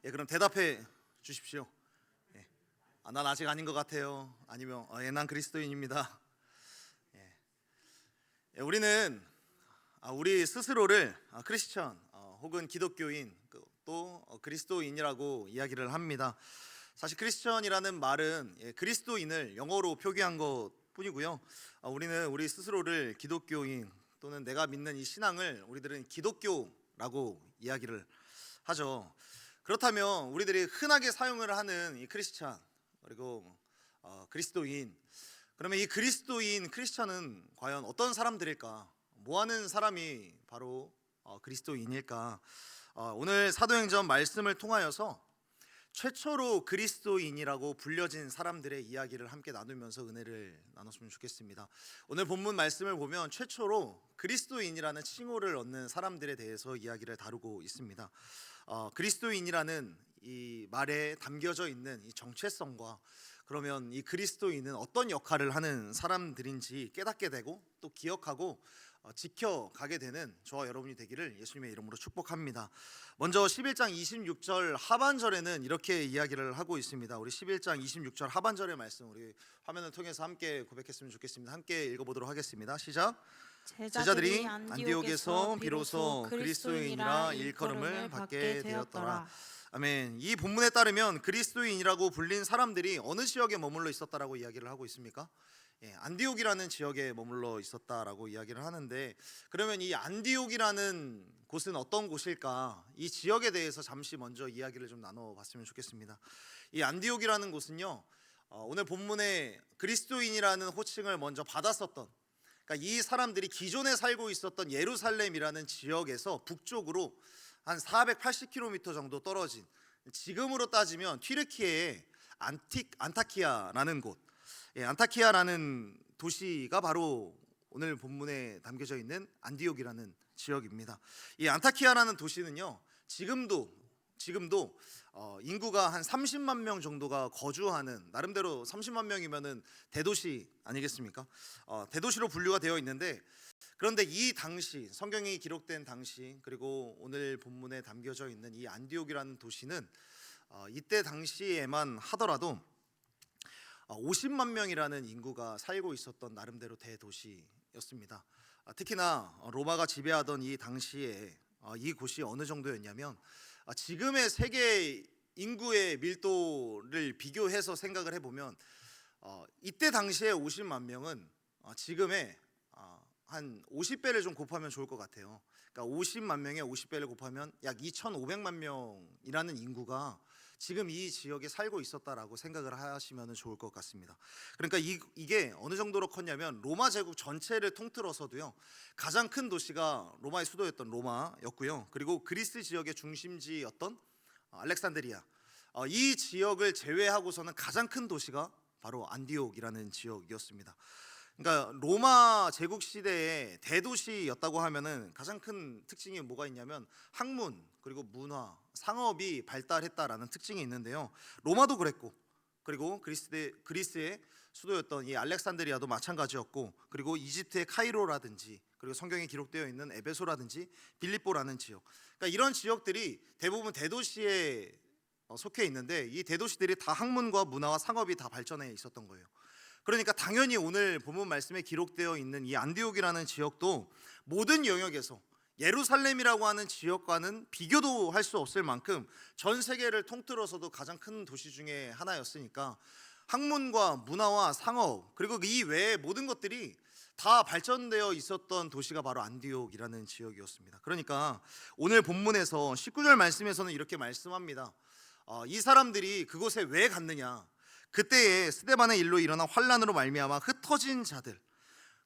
그럼 대답해 주십시오. 예. 난 아직 아닌 것 같아요. 아니면 난 그리스도인입니다. 예. 우리는 우리 스스로를 크리스천 혹은 기독교인 또 그리스도인이라고 이야기를 합니다. 사실 크리스천이라는 말은 그리스도인을 영어로 표기한 것 뿐이고요. 우리는 우리 스스로를 기독교인 또는 내가 믿는 이 신앙을 우리들은 기독교라고 이야기를 하죠. 그렇다면 우리들이 흔하게 사용을 하는 이 크리스찬 그리고 그리스도인, 그러면 이 그리스도인 크리스찬은 과연 어떤 사람들일까? 뭐 하는 사람이 바로 그리스도인일까? 오늘 사도행전 말씀을 통하여서 최초로 그리스도인이라고 불려진 사람들의 이야기를 함께 나누면서 은혜를 나눴으면 좋겠습니다. 오늘 본문 말씀을 보면 최초로 그리스도인이라는 칭호를 얻는 사람들에 대해서 이야기를 다루고 있습니다. 그리스도인이라는 이 말에 담겨져 있는 이 정체성과 그러면 이 그리스도인은 어떤 역할을 하는 사람들인지 깨닫게 되고 또 기억하고 지켜가게 되는 저와 여러분이 되기를 예수님의 이름으로 축복합니다. 먼저 11장 26절 하반절에는 이렇게 이야기를 하고 있습니다. 우리 11장 26절 하반절의 말씀 우리 화면을 통해서 함께 고백했으면 좋겠습니다. 함께 읽어보도록 하겠습니다. 시작. 제자들이 안디옥에서 비로소 그리스도인이라 일컬음을 받게 되었더라. 아멘. 이 본문에 따르면 그리스도인이라고 불린 사람들이 어느 지역에 머물러 있었다라고 이야기를 하고 있습니까? 안디옥이라는 지역에 머물러 있었다라고 이야기를 하는데, 그러면 이 안디옥이라는 곳은 어떤 곳일까? 이 지역에 대해서 잠시 먼저 이야기를 좀 나눠봤으면 좋겠습니다. 이 안디옥이라는 곳은요, 오늘 본문에 그리스도인이라는 호칭을 먼저 받았었던, 그러니까 이 사람들이 기존에 살고 있었던 예루살렘이라는 지역에서 북쪽으로 한 480km 정도 떨어진, 지금으로 따지면 튀르키예의 안타키아라는 곳, 안타키아라는 도시가 바로 오늘 본문에 담겨져 있는 안디옥이라는 지역입니다. 이 안타키아라는 도시는요, 지금도 인구가 한 30만 명 정도가 거주하는, 나름대로 30만 명이면은 대도시 아니겠습니까? 대도시로 분류가 되어 있는데, 그런데 이 당시 성경이 기록된 당시, 그리고 오늘 본문에 담겨져 있는 이 안디옥이라는 도시는 이때 당시에만 하더라도 50만 명이라는 인구가 살고 있었던 나름대로 대도시였습니다. 특히나 로마가 지배하던 이 당시에 이 곳이 어느 정도였냐면, 지금의 세계 인구의 밀도를 비교해서 생각을 해보면 이때 당시에 50만 명은 지금의 한 50배를 좀 곱하면 좋을 것 같아요. 그러니까 50만 명에 50배를 곱하면 약 2,500만 명이라는 인구가 지금 이 지역에 살고 있었다라고 생각을 하시면 좋을 것 같습니다. 그러니까 이게 어느 정도로 컸냐면 로마 제국 전체를 통틀어서도요, 가장 큰 도시가 로마의 수도였던 로마였고요, 그리고 그리스 지역의 중심지였던 알렉산드리아, 이 지역을 제외하고서는 가장 큰 도시가 바로 안디옥이라는 지역이었습니다. 그러니까 로마 제국 시대의 대도시였다고 하면은 가장 큰 특징이 뭐가 있냐면 학문 그리고 문화, 상업이 발달했다라는 특징이 있는데요. 로마도 그랬고, 그리고 그리스의 수도였던 이 알렉산드리아도 마찬가지였고, 그리고 이집트의 카이로라든지, 그리고 성경에 기록되어 있는 에베소라든지 빌립보라는 지역, 그러니까 이런 지역들이 대부분 대도시에 속해 있는데, 이 대도시들이 다 학문과 문화와 상업이 다 발전해 있었던 거예요. 그러니까 당연히 오늘 본문 말씀에 기록되어 있는 이 안디옥이라는 지역도 모든 영역에서 예루살렘이라고 하는 지역과는 비교도 할 수 없을 만큼 전 세계를 통틀어서도 가장 큰 도시 중에 하나였으니까 학문과 문화와 상업, 그리고 이 외의 모든 것들이 다 발전되어 있었던 도시가 바로 안디옥이라는 지역이었습니다. 그러니까 오늘 본문에서 19절 말씀에서는 이렇게 말씀합니다. 이 사람들이 그곳에 왜 갔느냐? 그때에 스데반의 일로 일어난 환란으로 말미암아 흩어진 자들,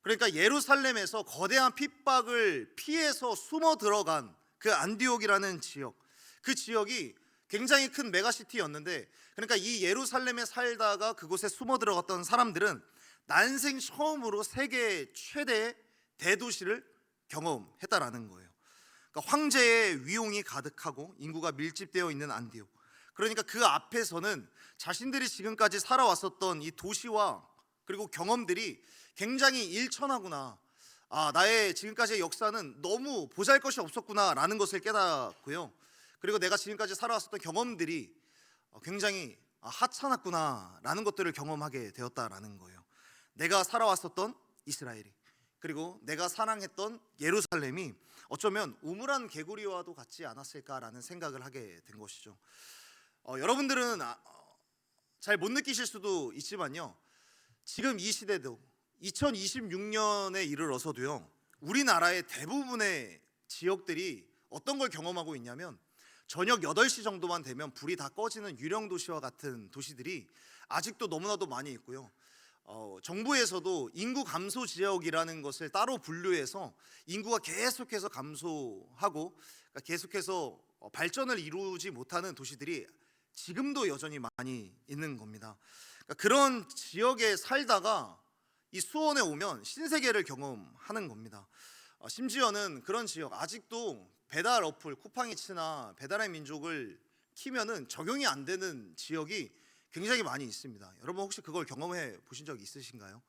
그러니까 예루살렘에서 거대한 핍박을 피해서 숨어 들어간 그 안디옥이라는 지역, 그 지역이 굉장히 큰 메가시티였는데, 그러니까 이 예루살렘에 살다가 그곳에 숨어 들어갔던 사람들은 난생 처음으로 세계 최대의 대도시를 경험했다라는 거예요. 그러니까 황제의 위용이 가득하고 인구가 밀집되어 있는 안디옥, 그러니까 그 앞에서는 자신들이 지금까지 살아왔었던 이 도시와 그리고 경험들이 굉장히 일천하구나, 나의 지금까지의 역사는 너무 보잘것이 없었구나 라는 것을 깨닫고요, 그리고 내가 지금까지 살아왔었던 경험들이 굉장히 하찮았구나라는 것들을 경험하게 되었다라는 거예요. 내가 살아왔었던 이스라엘이, 그리고 내가 사랑했던 예루살렘이 어쩌면 우물한 개구리와도 같지 않았을까라는 생각을 하게 된 것이죠. 여러분들은 잘 못 느끼실 수도 있지만요, 지금 이 시대도 2026년에 이르러서도요, 우리나라의 대부분의 지역들이 어떤 걸 경험하고 있냐면, 저녁 8시 정도만 되면 불이 다 꺼지는 유령 도시와 같은 도시들이 아직도 너무나도 많이 있고요. 정부에서도 인구 감소 지역이라는 것을 따로 분류해서 인구가 계속해서 감소하고 계속해서 발전을 이루지 못하는 도시들이 지금도 여전히 많이 있는 겁니다. 그런 지역에 살다가 이 수원에 오면 신세계를 경험하는 겁니다. 심지어는 그런 지역, 아직도 배달 어플 쿠팡이츠나 배달의 민족을 키면은 적용이 안 되는 지역이 굉장히 많이 있습니다. 여러분 혹시 그걸 경험해 보신 적 있으신가요?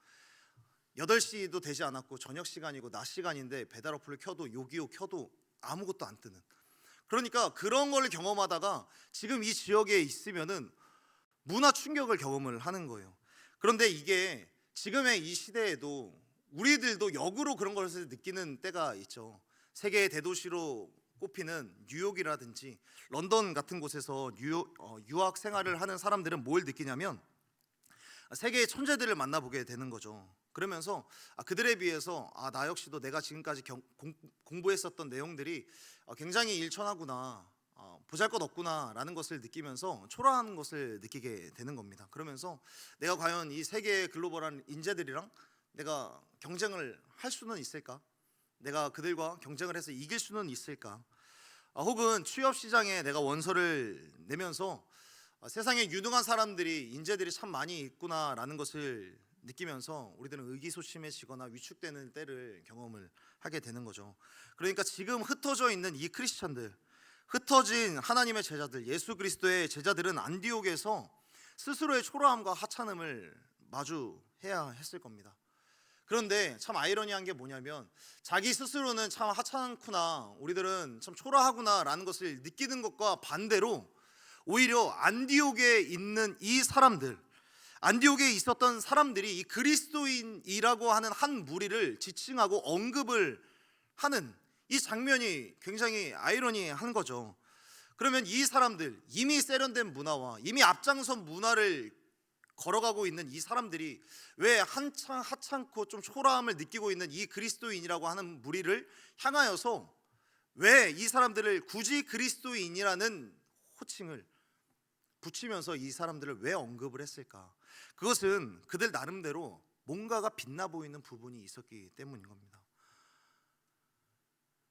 8시도 되지 않았고 저녁 시간이고 낮 시간인데 배달 어플을 켜도 요기요 켜도 아무것도 안 뜨는, 그러니까 그런 걸 경험하다가 지금 이 지역에 있으면은 문화 충격을 경험을 하는 거예요. 그런데 이게 지금의 이 시대에도 우리들도 역으로 그런 것을 느끼는 때가 있죠. 세계의 대도시로 꼽히는 뉴욕이라든지 런던 같은 곳에서 유학 생활을 하는 사람들은 뭘 느끼냐면 세계의 천재들을 만나보게 되는 거죠. 그러면서 그들에 비해서 나 역시도 내가 지금까지 공부했었던 내용들이 굉장히 일천하구나, 보잘것없구나 라는 것을 느끼면서 초라한 것을 느끼게 되는 겁니다. 그러면서 내가 과연 이 세계의 글로벌한 인재들이랑 내가 경쟁을 할 수는 있을까? 내가 그들과 경쟁을 해서 이길 수는 있을까? 혹은 취업 시장에 내가 원서를 내면서 세상에 유능한 사람들이, 인재들이 참 많이 있구나라는 것을 느끼면서 우리들은 의기소침해지거나 위축되는 때를 경험을 하게 되는 거죠. 그러니까 지금 흩어져 있는 이 크리스천들, 흩어진 하나님의 제자들, 예수 그리스도의 제자들은 안디옥에서 스스로의 초라함과 하찮음을 마주해야 했을 겁니다. 그런데 참 아이러니한 게 뭐냐면, 자기 스스로는 참 하찮구나, 우리들은 참 초라하구나 라는 것을 느끼는 것과 반대로 오히려 안디옥에 있는 이 사람들, 안디옥에 있었던 사람들이 이 그리스도인이라고 하는 한 무리를 지칭하고 언급을 하는 이 장면이 굉장히 아이러니한 거죠. 그러면 이 사람들, 이미 세련된 문화와 이미 앞장선 문화를 걸어가고 있는 이 사람들이 왜 한창 하찮고 좀 초라함을 느끼고 있는 이 그리스도인이라고 하는 무리를 향하여서 왜 이 사람들을 굳이 그리스도인이라는 호칭을 붙이면서 이 사람들을 왜 언급을 했을까? 그것은 그들 나름대로 뭔가가 빛나 보이는 부분이 있었기 때문인 겁니다.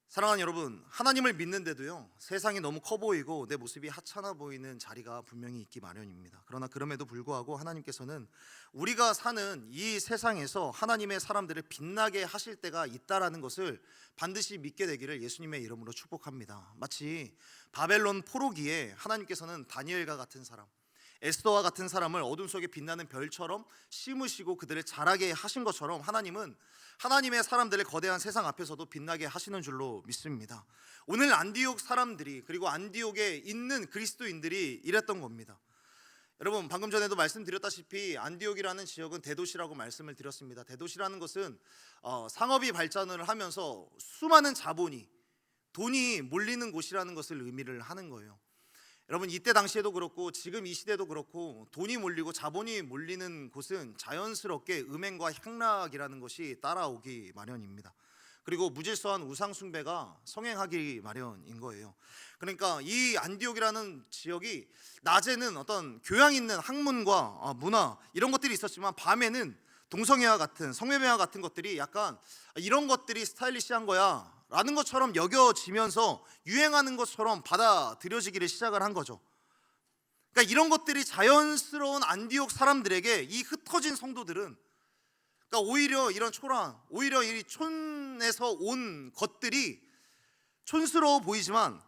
사랑하는 여러분, 하나님을 믿는데도요, 세상이 너무 커 보이고 내 모습이 하찮아 보이는 자리가 분명히 있기 마련입니다. 그러나 그럼에도 불구하고 하나님께서는 우리가 사는 이 세상에서 하나님의 사람들을 빛나게 하실 때가 있다라는 것을 반드시 믿게 되기를 예수님의 이름으로 축복합니다. 마치 바벨론 포로기에 하나님께서는 다니엘과 같은 사람, 에스더와 같은 사람을 어둠 속에 빛나는 별처럼 심으시고 그들을 자라게 하신 것처럼 하나님은 하나님의 사람들을 거대한 세상 앞에서도 빛나게 하시는 줄로 믿습니다. 오늘 안디옥 사람들이, 그리고 안디옥에 있는 그리스도인들이 이랬던 겁니다. 여러분, 방금 전에도 말씀드렸다시피 안디옥이라는 지역은 대도시라고 말씀을 드렸습니다. 대도시라는 것은 상업이 발전을 하면서 수많은 자본이, 돈이 몰리는 곳이라는 것을 의미를 하는 거예요. 여러분, 이때 당시에도 그렇고 지금 이 시대도 그렇고 돈이 몰리고 자본이 몰리는 곳은 자연스럽게 음행과 향락이라는 것이 따라오기 마련입니다. 그리고 무질서한 우상 숭배가 성행하기 마련인 거예요. 그러니까 이 안디옥이라는 지역이 낮에는 어떤 교양 있는 학문과 문화 이런 것들이 있었지만 밤에는 동성애와 같은, 성매매와 같은 것들이 약간 이런 것들이 스타일리시한 거야 라는 것처럼 여겨지면서 유행하는 것처럼 받아들여지기를 시작을 한 거죠. 그러니까 이런 것들이 자연스러운 안디옥 사람들에게 이 흩어진 성도들은, 그러니까 오히려 이런 초라한, 오히려 이 촌에서 온 것들이 촌스러워 보이지만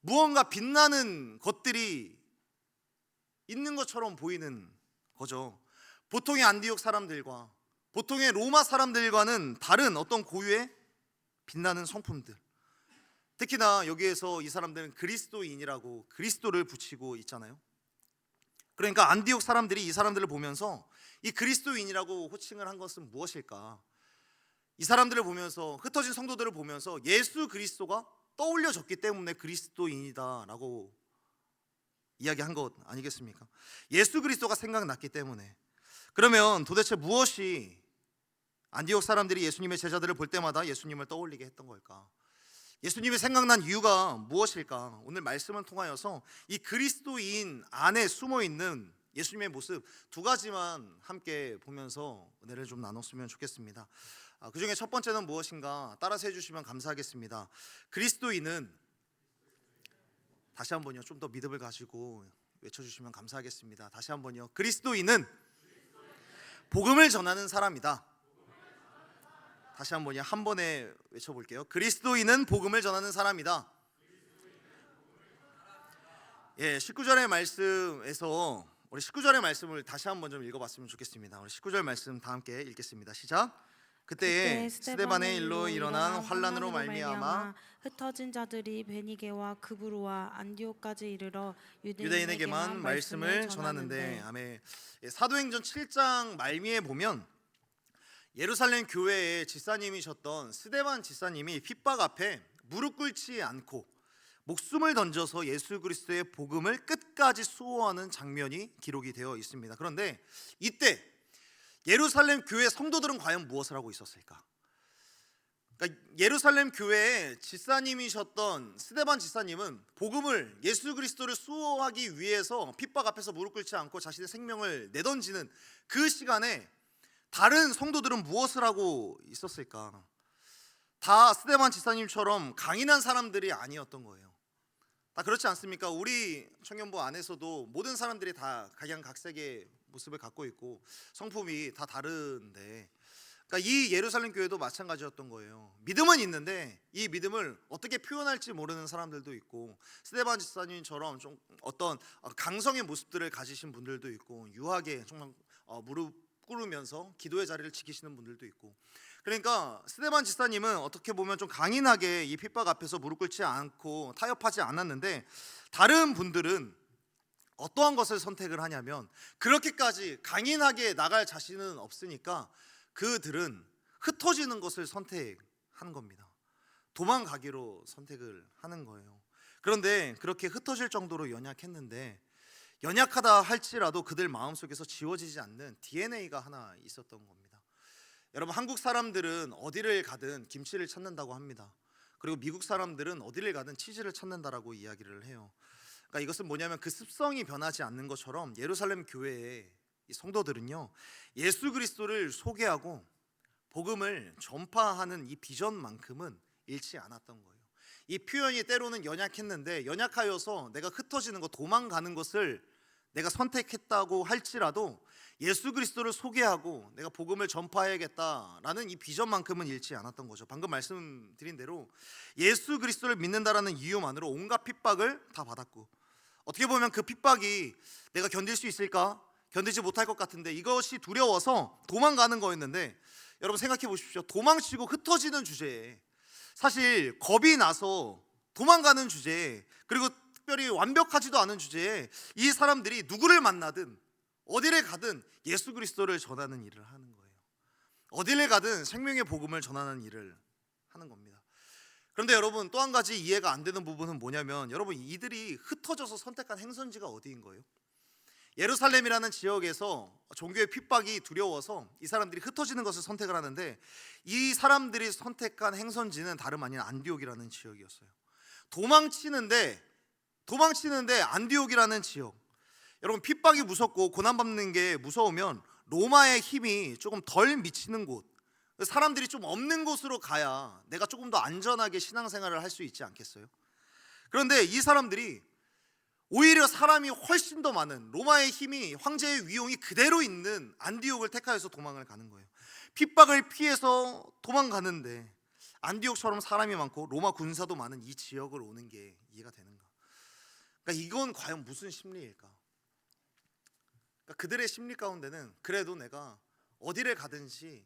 무언가 빛나는 것들이 있는 것처럼 보이는 거죠. 보통의 안디옥 사람들과 보통의 로마 사람들과는 다른 어떤 고유의 빛나는 성품들, 특히나 여기에서 이 사람들은 그리스도인이라고 그리스도를 붙이고 있잖아요. 그러니까 안디옥 사람들이 이 사람들을 보면서 이 그리스도인이라고 호칭을 한 것은 무엇일까? 이 사람들을 보면서, 흩어진 성도들을 보면서 예수 그리스도가 떠올려졌기 때문에 그리스도인이다라고 이야기한 것 아니겠습니까? 예수 그리스도가 생각났기 때문에. 그러면 도대체 무엇이 안디옥 사람들이 예수님의 제자들을 볼 때마다 예수님을 떠올리게 했던 걸까? 예수님이 생각난 이유가 무엇일까? 오늘 말씀을 통하여서 이 그리스도인 안에 숨어있는 예수님의 모습 두 가지만 함께 보면서 은혜를 좀 나눴으면 좋겠습니다. 그 중에 첫 번째는 무엇인가 따라서 해주시면 감사하겠습니다. 그리스도인은, 다시 한번요, 좀 더 믿음을 가지고 외쳐주시면 감사하겠습니다. 다시 한번요, 그리스도인은 복음을 전하는 사람이다. 다시 한번요, 한 번에 외쳐볼게요. 그리스도인은 복음을 전하는 사람이다. 19절의 말씀에서 우리 19절의 말씀을 다시 한번 좀 읽어봤으면 좋겠습니다. 우리 19절 말씀 다 함께 읽겠습니다. 시작. 그때에 스데반의 일로 일어난 환난으로 말미암아 흩어진 자들이 베니게와 그브로와 안디옥까지 이르러 유대인에게만 말씀을 전하는데. 아멘. 사도행전 7장 말미에 보면 예루살렘 교회의 지사님이셨던 스데반 지사님이 핍박 앞에 무릎 꿇지 않고 목숨을 던져서 예수 그리스도의 복음을 끝까지 수호하는 장면이 기록이 되어 있습니다. 그런데 이때 예루살렘 교회 성도들은 과연 무엇을 하고 있었을까? 그러니까 예루살렘 교회의 지사님이셨던 스데반 지사님은 복음을, 예수 그리스도를 수호하기 위해서 핍박 앞에서 무릎 꿇지 않고 자신의 생명을 내던지는 그 시간에 다른 성도들은 무엇을 하고 있었을까? 다 스데반 지사님처럼 강인한 사람들이 아니었던 거예요. 다 그렇지 않습니까? 우리 청년부 안에서도 모든 사람들이 다 각양각색의 모습을 갖고 있고 성품이 다 다른데, 그러니까 이 예루살렘 교회도 마찬가지였던 거예요. 믿음은 있는데 이 믿음을 어떻게 표현할지 모르는 사람들도 있고, 스데반 지사님처럼 좀 어떤 강성의 모습들을 가지신 분들도 있고, 유하게 정말 무릎 꿇으면서 기도의 자리를 지키시는 분들도 있고. 그러니까 스데반 지사님은 어떻게 보면 좀 강인하게 이 핍박 앞에서 무릎 꿇지 않고 타협하지 않았는데, 다른 분들은 어떠한 것을 선택을 하냐면, 그렇게까지 강인하게 나갈 자신은 없으니까 그들은 흩어지는 것을 선택하는 겁니다. 도망가기로 선택을 하는 거예요. 그런데 그렇게 흩어질 정도로 연약했는데, 연약하다 할지라도 그들 마음속에서 지워지지 않는 DNA가 하나 있었던 겁니다. 여러분, 한국 사람들은 어디를 가든 김치를 찾는다고 합니다. 그리고 미국 사람들은 어디를 가든 치즈를 찾는다라고 이야기를 해요. 그러니까 이것은 뭐냐면 그 습성이 변하지 않는 것처럼 예루살렘 교회의 이 성도들은요, 예수 그리스도를 소개하고 복음을 전파하는 이 비전만큼은 잃지 않았던 거예요. 이 표현이 때로는 연약했는데, 연약하여서 내가 흩어지는 것, 도망가는 것을 내가 선택했다고 할지라도 예수 그리스도를 소개하고 내가 복음을 전파해야겠다라는 이 비전만큼은 잃지 않았던 거죠. 방금 말씀드린 대로 예수 그리스도를 믿는다라는 이유만으로 온갖 핍박을 다 받았고, 어떻게 보면 그 핍박이 내가 견딜 수 있을까? 견디지 못할 것 같은데 이것이 두려워서 도망가는 거였는데, 여러분 생각해 보십시오. 도망치고 흩어지는 주제에, 사실 겁이 나서 도망가는 주제에, 그리고 특별히 완벽하지도 않은 주제에 이 사람들이 누구를 만나든 어디를 가든 예수 그리스도를 전하는 일을 하는 거예요. 어디를 가든 생명의 복음을 전하는 일을 하는 겁니다. 그런데 여러분, 또 한 가지 이해가 안 되는 부분은 뭐냐면, 여러분, 이들이 흩어져서 선택한 행선지가 어디인 거예요? 예루살렘이라는 지역에서 종교의 핍박이 두려워서 이 사람들이 흩어지는 것을 선택을 하는데, 이 사람들이 선택한 행선지는 다름 아닌 안디옥이라는 지역이었어요. 도망치는데 안디옥이라는 지역. 여러분, 핍박이 무섭고 고난받는 게 무서우면 로마의 힘이 조금 덜 미치는 곳, 사람들이 좀 없는 곳으로 가야 내가 조금 더 안전하게 신앙생활을 할 수 있지 않겠어요? 그런데 이 사람들이 오히려 사람이 훨씬 더 많은, 로마의 힘이, 황제의 위용이 그대로 있는 안디옥을 택하여서 도망을 가는 거예요. 핍박을 피해서 도망가는데 안디옥처럼 사람이 많고 로마 군사도 많은 이 지역을 오는 게 이해가 되는가? 그러니까 이건 과연 무슨 심리일까? 그러니까 그들의 심리 가운데는 그래도 내가 어디를 가든지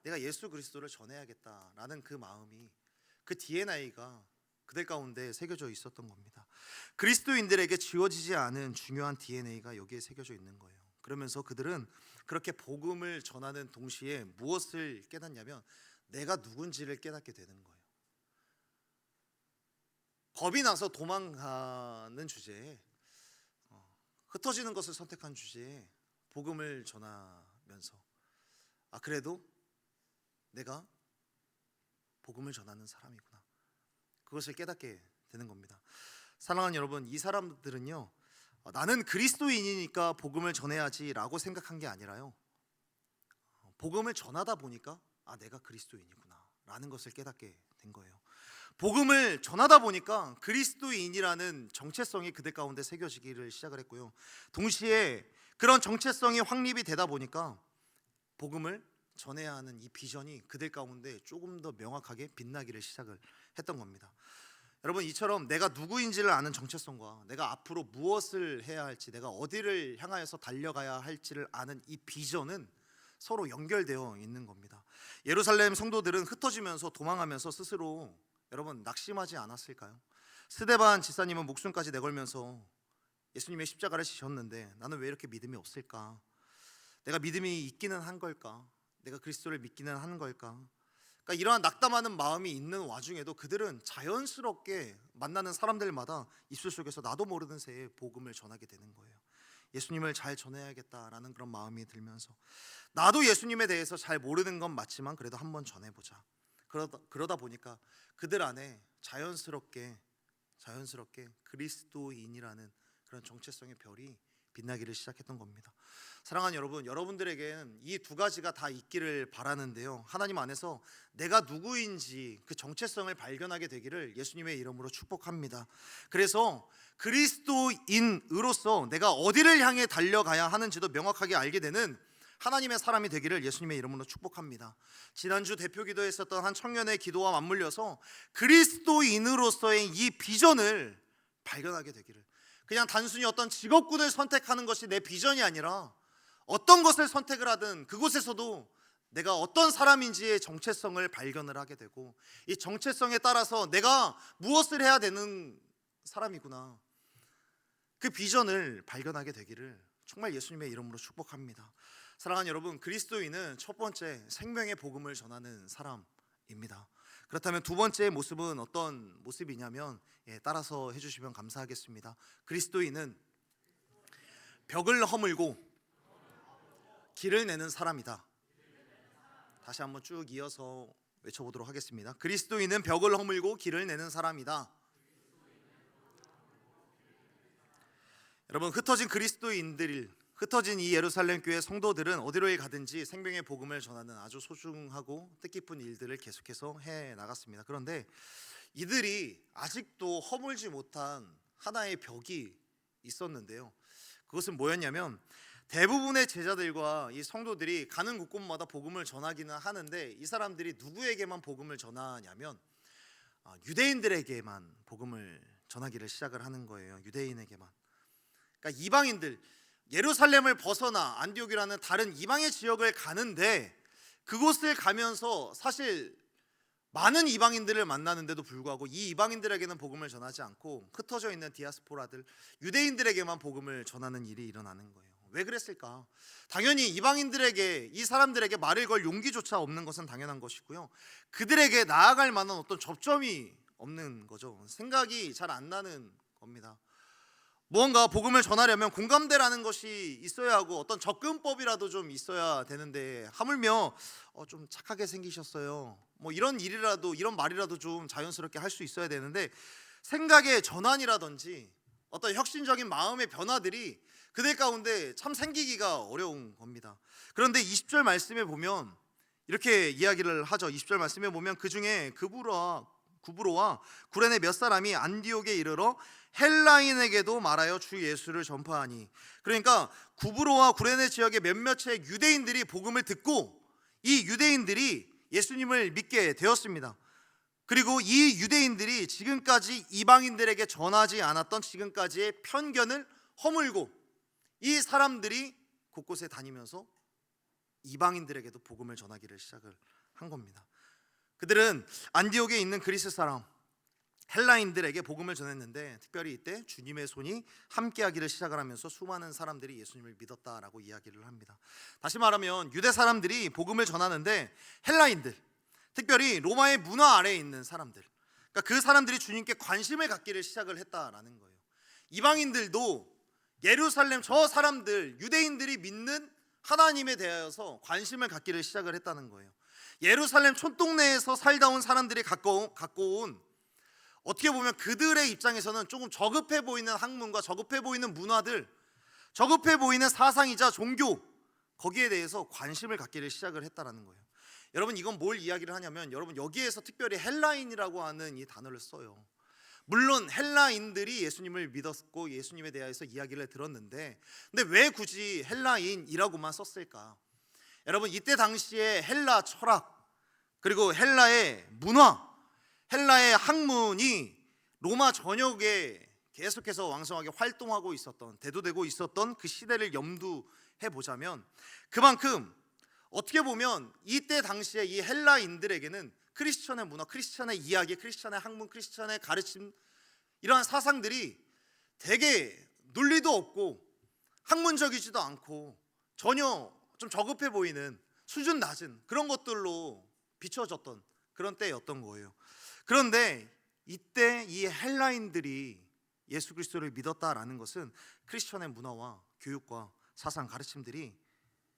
내가 예수 그리스도를 전해야겠다라는 그 마음이, 그 DNA가 그들 가운데 새겨져 있었던 겁니다. 그리스도인들에게 지워지지 않은 중요한 DNA가 여기에 새겨져 있는 거예요. 그러면서 그들은 그렇게 복음을 전하는 동시에 무엇을 깨닫냐면 내가 누군지를 깨닫게 되는 거예요. 겁이 나서 도망가는 주제에 흩어지는 것을 선택한 주제에 복음을 전하면서 그래도 내가 복음을 전하는 사람이구나, 그것을 깨닫게 되는 겁니다. 사랑하는 여러분, 이 사람들은요 나는 그리스도인이니까 복음을 전해야지 라고 생각한 게 아니라요, 복음을 전하다 보니까 내가 그리스도인이구나 라는 것을 깨닫게 된 거예요. 복음을 전하다 보니까 그리스도인이라는 정체성이 그들 가운데 새겨지기를 시작을 했고요, 동시에 그런 정체성이 확립이 되다 보니까 복음을 전해야 하는 이 비전이 그들 가운데 조금 더 명확하게 빛나기를 시작을 했던 겁니다. 여러분, 이처럼 내가 누구인지를 아는 정체성과 내가 앞으로 무엇을 해야 할지, 내가 어디를 향하여서 달려가야 할지를 아는 이 비전은 서로 연결되어 있는 겁니다. 예루살렘 성도들은 흩어지면서 도망하면서 스스로 여러분 낙심하지 않았을까요? 스데반 지사님은 목숨까지 내걸면서 예수님의 십자가를 지셨는데 나는 왜 이렇게 믿음이 없을까? 내가 믿음이 있기는 한 걸까? 내가 그리스도를 믿기는 한 걸까? 그러니까 이러한 낙담하는 마음이 있는 와중에도 그들은 자연스럽게 만나는 사람들마다 입술 속에서 나도 모르는 새에 복음을 전하게 되는 거예요. 예수님을 잘 전해야겠다라는 그런 마음이 들면서 나도 예수님에 대해서 잘 모르는 건 맞지만 그래도 한번 전해보자. 그러다 보니까 그들 안에 자연스럽게 그리스도인이라는 그런 정체성의 별이 빛나기를 시작했던 겁니다. 사랑하는 여러분, 여러분들에게는 이 두 가지가 다 있기를 바라는데요, 하나님 안에서 내가 누구인지 그 정체성을 발견하게 되기를 예수님의 이름으로 축복합니다. 그래서 그리스도인으로서 내가 어디를 향해 달려가야 하는지도 명확하게 알게 되는 하나님의 사람이 되기를 예수님의 이름으로 축복합니다. 지난주 대표기도에 있었던 한 청년의 기도와 맞물려서 그리스도인으로서의 이 비전을 발견하게 되기를, 그냥 단순히 어떤 직업군을 선택하는 것이 내 비전이 아니라 어떤 것을 선택을 하든 그곳에서도 내가 어떤 사람인지의 정체성을 발견을 하게 되고 이 정체성에 따라서 내가 무엇을 해야 되는 사람이구나, 그 비전을 발견하게 되기를 정말 예수님의 이름으로 축복합니다. 사랑하는 여러분, 그리스도인은 첫 번째 생명의 복음을 전하는 사람입니다. 그렇다면 두 번째 모습은 어떤 모습이냐면 따라서 해주시면 감사하겠습니다. 그리스도인은 벽을 허물고 길을 내는 사람이다. 다시 한번 쭉 이어서 외쳐보도록 하겠습니다. 그리스도인은 벽을 허물고 길을 내는 사람이다. 여러분, 흩어진 이 예루살렘 교회 성도들은 어디로 가든지 생명의 복음을 전하는 아주 소중하고 뜻깊은 일들을 계속해서 해 나갔습니다. 그런데 이들이 아직도 허물지 못한 하나의 벽이 있었는데요, 그것은 뭐였냐면 대부분의 제자들과 이 성도들이 가는 곳곳마다 복음을 전하기는 하는데 이 사람들이 누구에게만 복음을 전하냐면 유대인들에게만 복음을 전하기를 시작을 하는 거예요. 유대인에게만. 그러니까 이방인들, 예루살렘을 벗어나 안디옥이라는 다른 이방의 지역을 가는데 그곳을 가면서 사실 많은 이방인들을 만나는데도 불구하고 이 이방인들에게는 복음을 전하지 않고 흩어져 있는 디아스포라들, 유대인들에게만 복음을 전하는 일이 일어나는 거예요. 왜 그랬을까? 당연히 이방인들에게, 이 사람들에게 말을 걸 용기조차 없는 것은 당연한 것이고요, 그들에게 나아갈 만한 어떤 접점이 없는 거죠. 생각이 잘 안 나는 겁니다. 무언가 복음을 전하려면 공감대라는 것이 있어야 하고 어떤 접근법이라도 좀 있어야 되는데 하물며 좀 착하게 생기셨어요, 뭐 이런 일이라도, 이런 말이라도 좀 자연스럽게 할 수 있어야 되는데 생각의 전환이라든지 어떤 혁신적인 마음의 변화들이 그들 가운데 참 생기기가 어려운 겁니다. 그런데 20절 말씀에 보면 이렇게 이야기를 하죠. 20절 말씀에 보면 그 중에 구브로와 구레네 몇 사람이 안디옥에 이르러 헬라인에게도 말하여 주 예수를 전파하니, 그러니까 구브로와 구레네 지역의 몇몇의 유대인들이 복음을 듣고 이 유대인들이 예수님을 믿게 되었습니다. 그리고 이 유대인들이 지금까지 이방인들에게 전하지 않았던 지금까지의 편견을 허물고 이 사람들이 곳곳에 다니면서 이방인들에게도 복음을 전하기를 시작을 한 겁니다. 그들은 안디옥에 있는 그리스 사람, 헬라인들에게 복음을 전했는데 특별히 이때 주님의 손이 함께하기를 시작을 하면서 수많은 사람들이 예수님을 믿었다라고 이야기를 합니다. 다시 말하면 유대 사람들이 복음을 전하는데 헬라인들, 특별히 로마의 문화 아래에 있는 사람들, 그러니까 그 사람들이 주님께 관심을 갖기를 시작을 했다라는 거예요. 이방인들도 예루살렘 저 사람들, 유대인들이 믿는 하나님에 대하여서 관심을 갖기를 시작을 했다는 거예요. 예루살렘 촌동네에서 살다 온 사람들이 갖고 온 어떻게 보면 그들의 입장에서는 조금 저급해 보이는 학문과 저급해 보이는 문화들, 저급해 보이는 사상이자 종교, 거기에 대해서 관심을 갖기를 시작을 했다라는 거예요. 여러분, 이건 뭘 이야기를 하냐면, 여러분 여기에서 특별히 헬라인이라고 하는 이 단어를 써요. 물론 헬라인들이 예수님을 믿었고 예수님에 대해서 이야기를 들었는데, 근데 왜 굳이 헬라인이라고만 썼을까? 여러분, 이때 당시에 헬라 철학, 그리고 헬라의 문화, 헬라의 학문이 로마 전역에 계속해서 왕성하게 활동하고 있었던, 대두되고 있었던 그 시대를 염두해 보자면, 그만큼 어떻게 보면 이때 당시에 이 헬라인들에게는 크리스천의 문화, 크리스천의 이야기, 크리스천의 학문, 크리스천의 가르침, 이러한 사상들이 되게 논리도 없고 학문적이지도 않고 전혀 좀 저급해 보이는 수준 낮은 그런 것들로 비춰졌던 그런 때였던 거예요. 그런데 이때 이 헬라인들이 예수 그리스도를 믿었다라는 것은 크리스천의 문화와 교육과 사상 가르침들이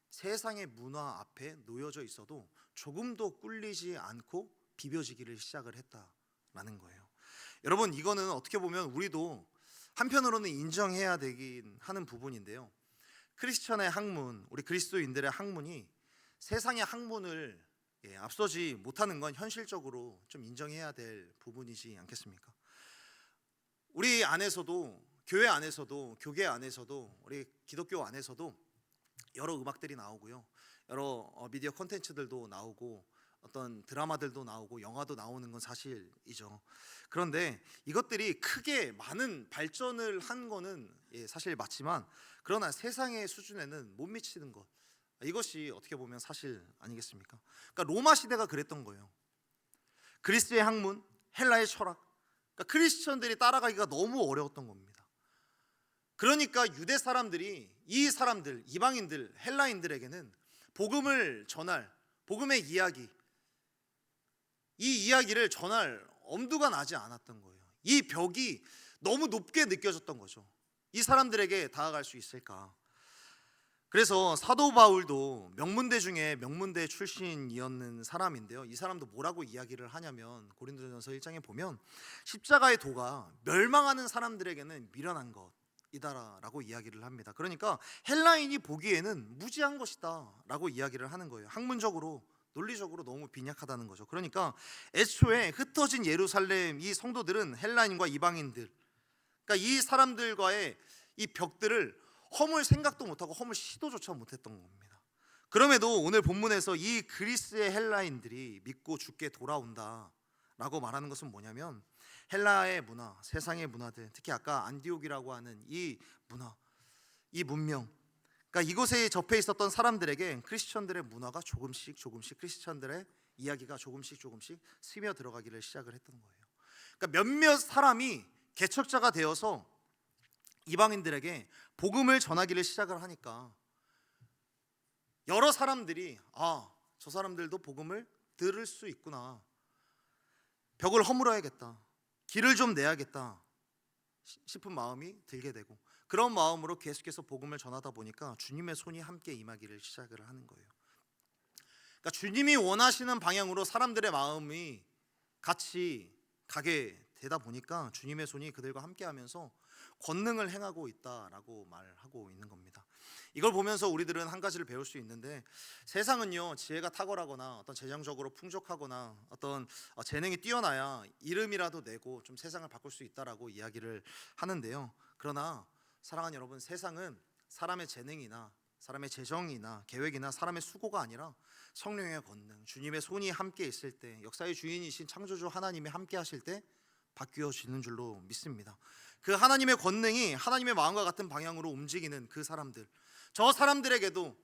세상의 문화 앞에 놓여져 있어도 조금도 꿀리지 않고 비벼지기를 시작을 했다라는 거예요. 여러분, 이거는 어떻게 보면 우리도 한편으로는 인정해야 되긴 하는 부분인데요, 크리스천의 학문, 우리 그리스도인들의 학문이 세상의 학문을 앞서지 못하는 건 현실적으로 좀 인정해야 될 부분이지 않겠습니까? 우리 안에서도, 교회 안에서도, 교계 안에서도, 우리 기독교 안에서도 여러 음악들이 나오고요, 여러 미디어 콘텐츠들도 나오고, 어떤 드라마들도 나오고, 영화도 나오는 건 사실이죠. 그런데 이것들이 크게 많은 발전을 한 거는 사실 맞지만, 그러나 세상의 수준에는 못 미치는 것, 이것이 어떻게 보면 사실 아니겠습니까? 그러니까 로마 시대가 그랬던 거예요. 그리스의 학문, 헬라의 철학, 그러니까 크리스천들이 따라가기가 너무 어려웠던 겁니다. 그러니까 유대 사람들이 이 사람들, 이방인들, 헬라인들에게는 복음을 전할, 복음의 이야기, 이 이야기를 전할 엄두가 나지 않았던 거예요. 이 벽이 너무 높게 느껴졌던 거죠. 이 사람들에게 다가갈 수 있을까? 그래서 사도 바울도 명문대 중에 명문대 출신이었는 사람인데요, 이 사람도 뭐라고 이야기를 하냐면, 고린도전서 1장에 보면 십자가의 도가 멸망하는 사람들에게는 미련한 것이다라고 이야기를 합니다. 그러니까 헬라인이 보기에는 무지한 것이다 라고 이야기를 하는 거예요. 학문적으로, 논리적으로 너무 빈약하다는 거죠. 그러니까 애초에 흩어진 예루살렘 이 성도들은 헬라인과 이방인들, 그러니까 이 사람들과의 이 벽들을 허물 생각도 못하고 허물 시도조차 못했던 겁니다. 그럼에도 오늘 본문에서 이 그리스의 헬라인들이 믿고 주께 돌아온다라고 말하는 것은 뭐냐면, 헬라의 문화, 세상의 문화들, 특히 아까 안디옥이라고 하는 이 문화, 이 문명, 그러니까 이곳에 접해 있었던 사람들에게 크리스천들의 문화가 조금씩 크리스천들의 이야기가 조금씩 스며 들어가기를 시작을 했던 거예요. 그러니까 몇몇 사람이 개척자가 되어서 이방인들에게 복음을 전하기를 시작을 하니까 여러 사람들이 저 사람들도 복음을 들을 수 있구나, 벽을 허물어야겠다, 길을 좀 내야겠다 싶은 마음이 들게 되고, 그런 마음으로 계속해서 복음을 전하다 보니까 주님의 손이 함께 임하기를 시작을 하는 거예요. 그러니까 주님이 원하시는 방향으로 사람들의 마음이 같이 가게 되다 보니까 주님의 손이 그들과 함께 하면서 권능을 행하고 있다라고 말하고 있는 겁니다. 이걸 보면서 우리들은 한 가지를 배울 수 있는데, 세상은요, 지혜가 탁월하거나 어떤 재정적으로 풍족하거나 어떤 재능이 뛰어나야 이름이라도 내고 좀 세상을 바꿀 수 있다라고 이야기를 하는데요, 그러나 사랑하는 여러분, 세상은 사람의 재능이나 사람의 재정이나 계획이나 사람의 수고가 아니라 성령의 권능, 주님의 손이 함께 있을 때, 역사의 주인이신 창조주 하나님이 함께 하실 때 바뀌어지는 줄로 믿습니다. 그 하나님의 권능이 하나님의 마음과 같은 방향으로 움직이는 그 사람들, 저 사람들에게도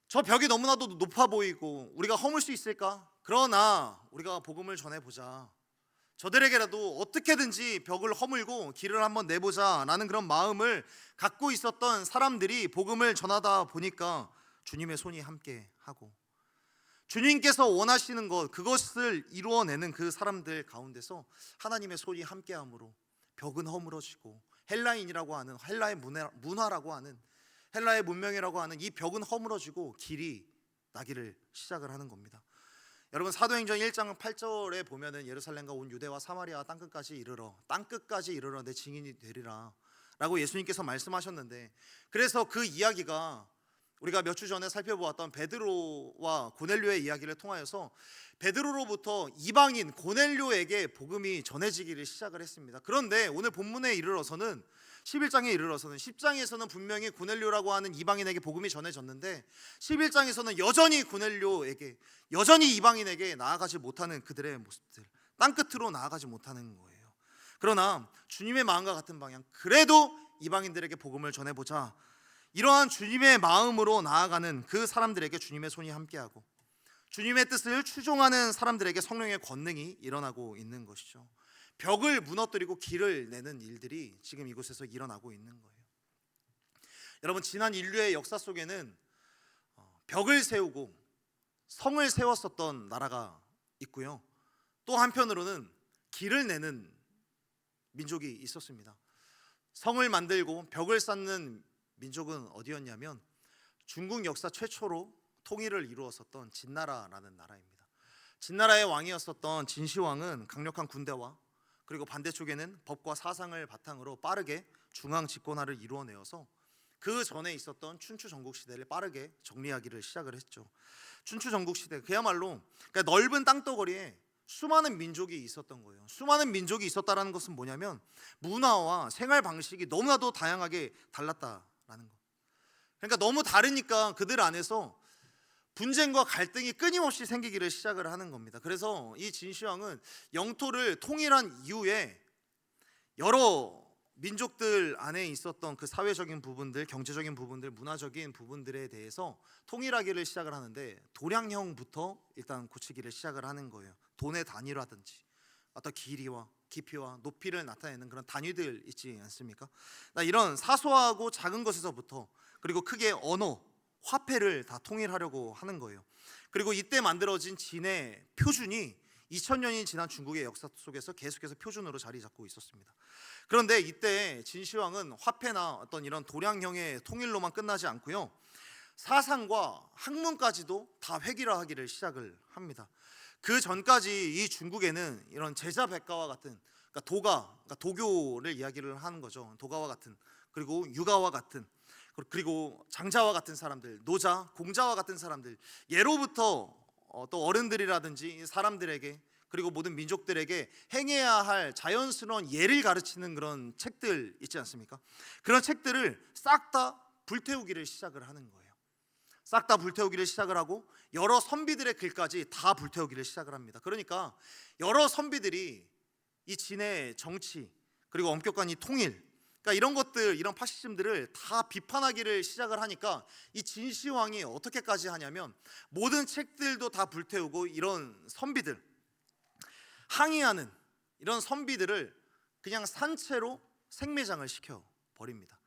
저 벽이 너무나도 높아 보이고 우리가 허물 수 있을까? 그러나 우리가 복음을 전해보자, 저들에게라도 어떻게든지 벽을 허물고 길을 한번 내보자라는 그런 마음을 갖고 있었던 사람들이 복음을 전하다 보니까 주님의 손이 함께하고, 주님께서 원하시는 것, 그것을 이루어내는 그 사람들 가운데서 하나님의 손이 함께함으로 벽은 허물어지고, 헬라인이라고 하는, 헬라의 문화라고 하는, 헬라의 문명이라고 하는 이 벽은 허물어지고 길이 나기를 시작을 하는 겁니다. 여러분, 사도행전 1장 8절에 보면은 예루살렘과 온 유대와 사마리아 땅끝까지 이르러 내 증인이 되리라 라고 예수님께서 말씀하셨는데, 그래서 그 이야기가 우리가 몇 주 전에 살펴보았던 베드로와 고넬료의 이야기를 통하여서 베드로로부터 이방인 고넬료에게 복음이 전해지기를 시작을 했습니다. 그런데 오늘 본문에 이르러서는 11장에 이르러서는 10장에서는 분명히 고넬료라고 하는 이방인에게 복음이 전해졌는데 11장에서는 여전히 고넬료에게, 여전히 이방인에게 나아가지 못하는 그들의 모습들, 땅끝으로 나아가지 못하는 거예요. 그러나 주님의 마음과 같은 방향, 그래도 이방인들에게 복음을 전해보자, 이러한 주님의 마음으로 나아가는 그 사람들에게 주님의 손이 함께하고, 주님의 뜻을 추종하는 사람들에게 성령의 권능이 일어나고 있는 것이죠. 벽을 무너뜨리고 길을 내는 일들이 지금 이곳에서 일어나고 있는 거예요. 여러분, 지난 인류의 역사 속에는 벽을 세우고 성을 세웠었던 나라가 있고요, 또 한편으로는 길을 내는 민족이 있었습니다. 성을 만들고 벽을 쌓는 민족은 어디였냐면 중국 역사 최초로 통일을 이루었었던 진나라라는 나라입니다. 진나라의 왕이었었던 진시황은 강력한 군대와 그리고 반대쪽에는 법과 사상을 바탕으로 빠르게 중앙 집권화를 이루어내어서 그 전에 있었던 춘추 전국 시대를 빠르게 정리하기를 시작을 했죠. 춘추 전국 시대, 그야말로 그러니까 넓은 땅덩어리에 수많은 민족이 있었던 거예요. 수많은 민족이 있었다라는 것은 뭐냐면 문화와 생활 방식이 너무나도 다양하게 달랐다라는 거. 그러니까 너무 다르니까 그들 안에서 분쟁과 갈등이 끊임없이 생기기를 시작을 하는 겁니다. 그래서 이 진시황은 영토를 통일한 이후에 여러 민족들 안에 있었던 그 사회적인 부분들, 경제적인 부분들, 문화적인 부분들에 대해서 통일하기를 시작을 하는데 도량형부터 일단 고치기를 시작을 하는 거예요. 돈의 단위라든지 어떤 길이와 깊이와 높이를 나타내는 그런 단위들 있지 않습니까? 이런 사소하고 작은 것에서부터, 그리고 크게 언어, 화폐를 다 통일하려고 하는 거예요. 그리고 이때 만들어진 진의 표준이 2000년이 지난 중국의 역사 속에서 계속해서 표준으로 자리 잡고 있었습니다. 그런데 이때 진시황은 화폐나 어떤 이런 도량형의 통일로만 끝나지 않고요, 사상과 학문까지도 다 획일화하기를 시작을 합니다. 그 전까지 이 중국에는 이런 제자백가와 같은, 그러니까 도교를 이야기를 하는 거죠. 도가와 같은, 그리고 유가와 같은, 그리고 장자와 같은 사람들, 노자, 공자와 같은 사람들, 예로부터 또 어른들이라든지 사람들에게, 그리고 모든 민족들에게 행해야 할 자연스러운 예를 가르치는 그런 책들 있지 않습니까? 그런 책들을 싹 다 불태우기를 시작을 하는 거예요. 싹 다 불태우기를 시작을 하고 여러 선비들의 글까지 다 불태우기를 시작을 합니다. 그러니까 여러 선비들이 이 진의 정치, 그리고 엄격한 이 통일, 그러니까 이런 것들, 이런 파시즘들을 다 비판하기를 시작을 하니까 이 진시황이 어떻게까지 하냐면 모든 책들도 다 불태우고 이런 선비들, 항의하는 이런 선비들을 그냥 산채로 생매장을 시켜 버립니다.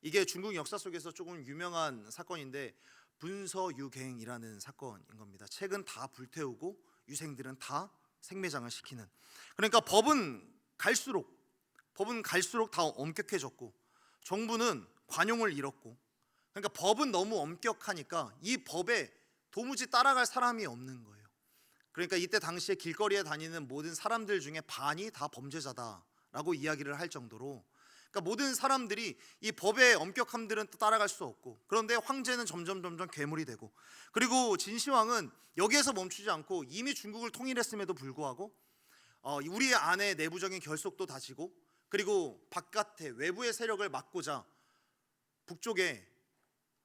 이게 중국 역사 속에서 조금 유명한 사건인데 분서유갱이라는 사건인 겁니다. 책은 다 불태우고 유생들은 다 생매장을 시키는. 그러니까 법은 갈수록 다 엄격해졌고 정부는 관용을 잃었고, 그러니까 법은 너무 엄격하니까 이 법에 도무지 따라갈 사람이 없는 거예요. 그러니까 이때 당시에 길거리에 다니는 모든 사람들 중에 반이 다 범죄자다라고 이야기를 할 정도로, 그러니까 모든 사람들이 이 법의 엄격함들은 따라갈 수 없고, 그런데 황제는 점점 괴물이 되고, 그리고 진시황은 여기에서 멈추지 않고 이미 중국을 통일했음에도 불구하고 우리 안에 내부적인 결속도 다지고, 그리고 바깥에 외부의 세력을 막고자 북쪽에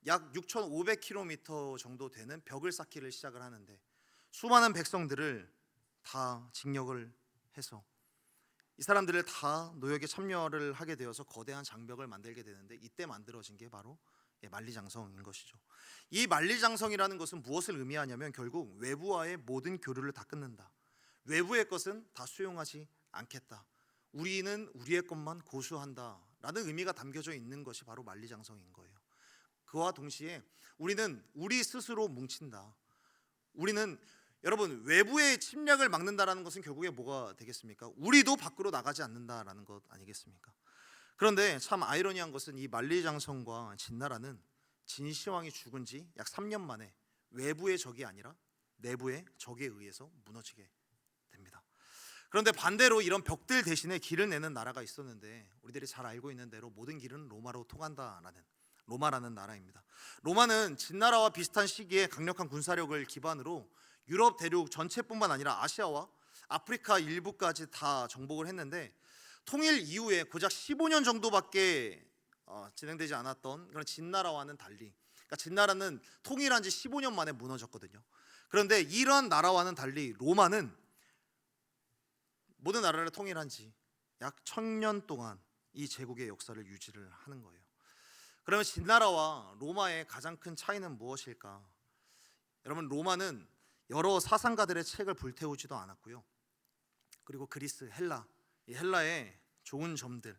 약 6,500km 정도 되는 벽을 쌓기를 시작을 하는데 수많은 백성들을 다 징역을 해서 이 사람들을 다 노역에 참여를 하게 되어서 거대한 장벽을 만들게 되는데, 이때 만들어진 게 바로 만리장성인 것이죠. 이 만리장성이라는 것은 무엇을 의미하냐면 결국 외부와의 모든 교류를 다 끊는다, 외부의 것은 다 수용하지 않겠다. 우리는 우리의 것만 고수한다라는 의미가 담겨져 있는 것이 바로 만리장성인 거예요. 그와 동시에 우리는 우리 스스로 뭉친다. 우리는 여러분 외부의 침략을 막는다라는 것은 결국에 뭐가 되겠습니까? 우리도 밖으로 나가지 않는다라는 것 아니겠습니까? 그런데 참 아이러니한 것은 이 만리장성과 진나라는 진시황이 죽은 지 약 3년 만에 외부의 적이 아니라 내부의 적에 의해서 무너지게 됩니다. 그런데 반대로 이런 벽들 대신에 길을 내는 나라가 있었는데 우리들이 잘 알고 있는 대로 모든 길은 로마로 통한다라는 로마라는 나라입니다. 로마는 진나라와 비슷한 시기에 강력한 군사력을 기반으로 유럽 대륙 전체뿐만 아니라 아시아와 아프리카 일부까지 다 정복을 했는데 통일 이후에 고작 15년 정도밖에 진행되지 않았던 그런 진나라와는 달리, 그러니까 진나라는 통일한 지 15년 만에 무너졌거든요. 그런데 이런 나라와는 달리 로마는 모든 나라를 통일한 지 약 1000년 동안 이 제국의 역사를 유지를 하는 거예요. 그러면 진나라와 로마의 가장 큰 차이는 무엇일까? 여러분, 로마는 여러 사상가들의 책을 불태우지도 않았고요. 그리고 그리스, 헬라, 이 헬라의 좋은 점들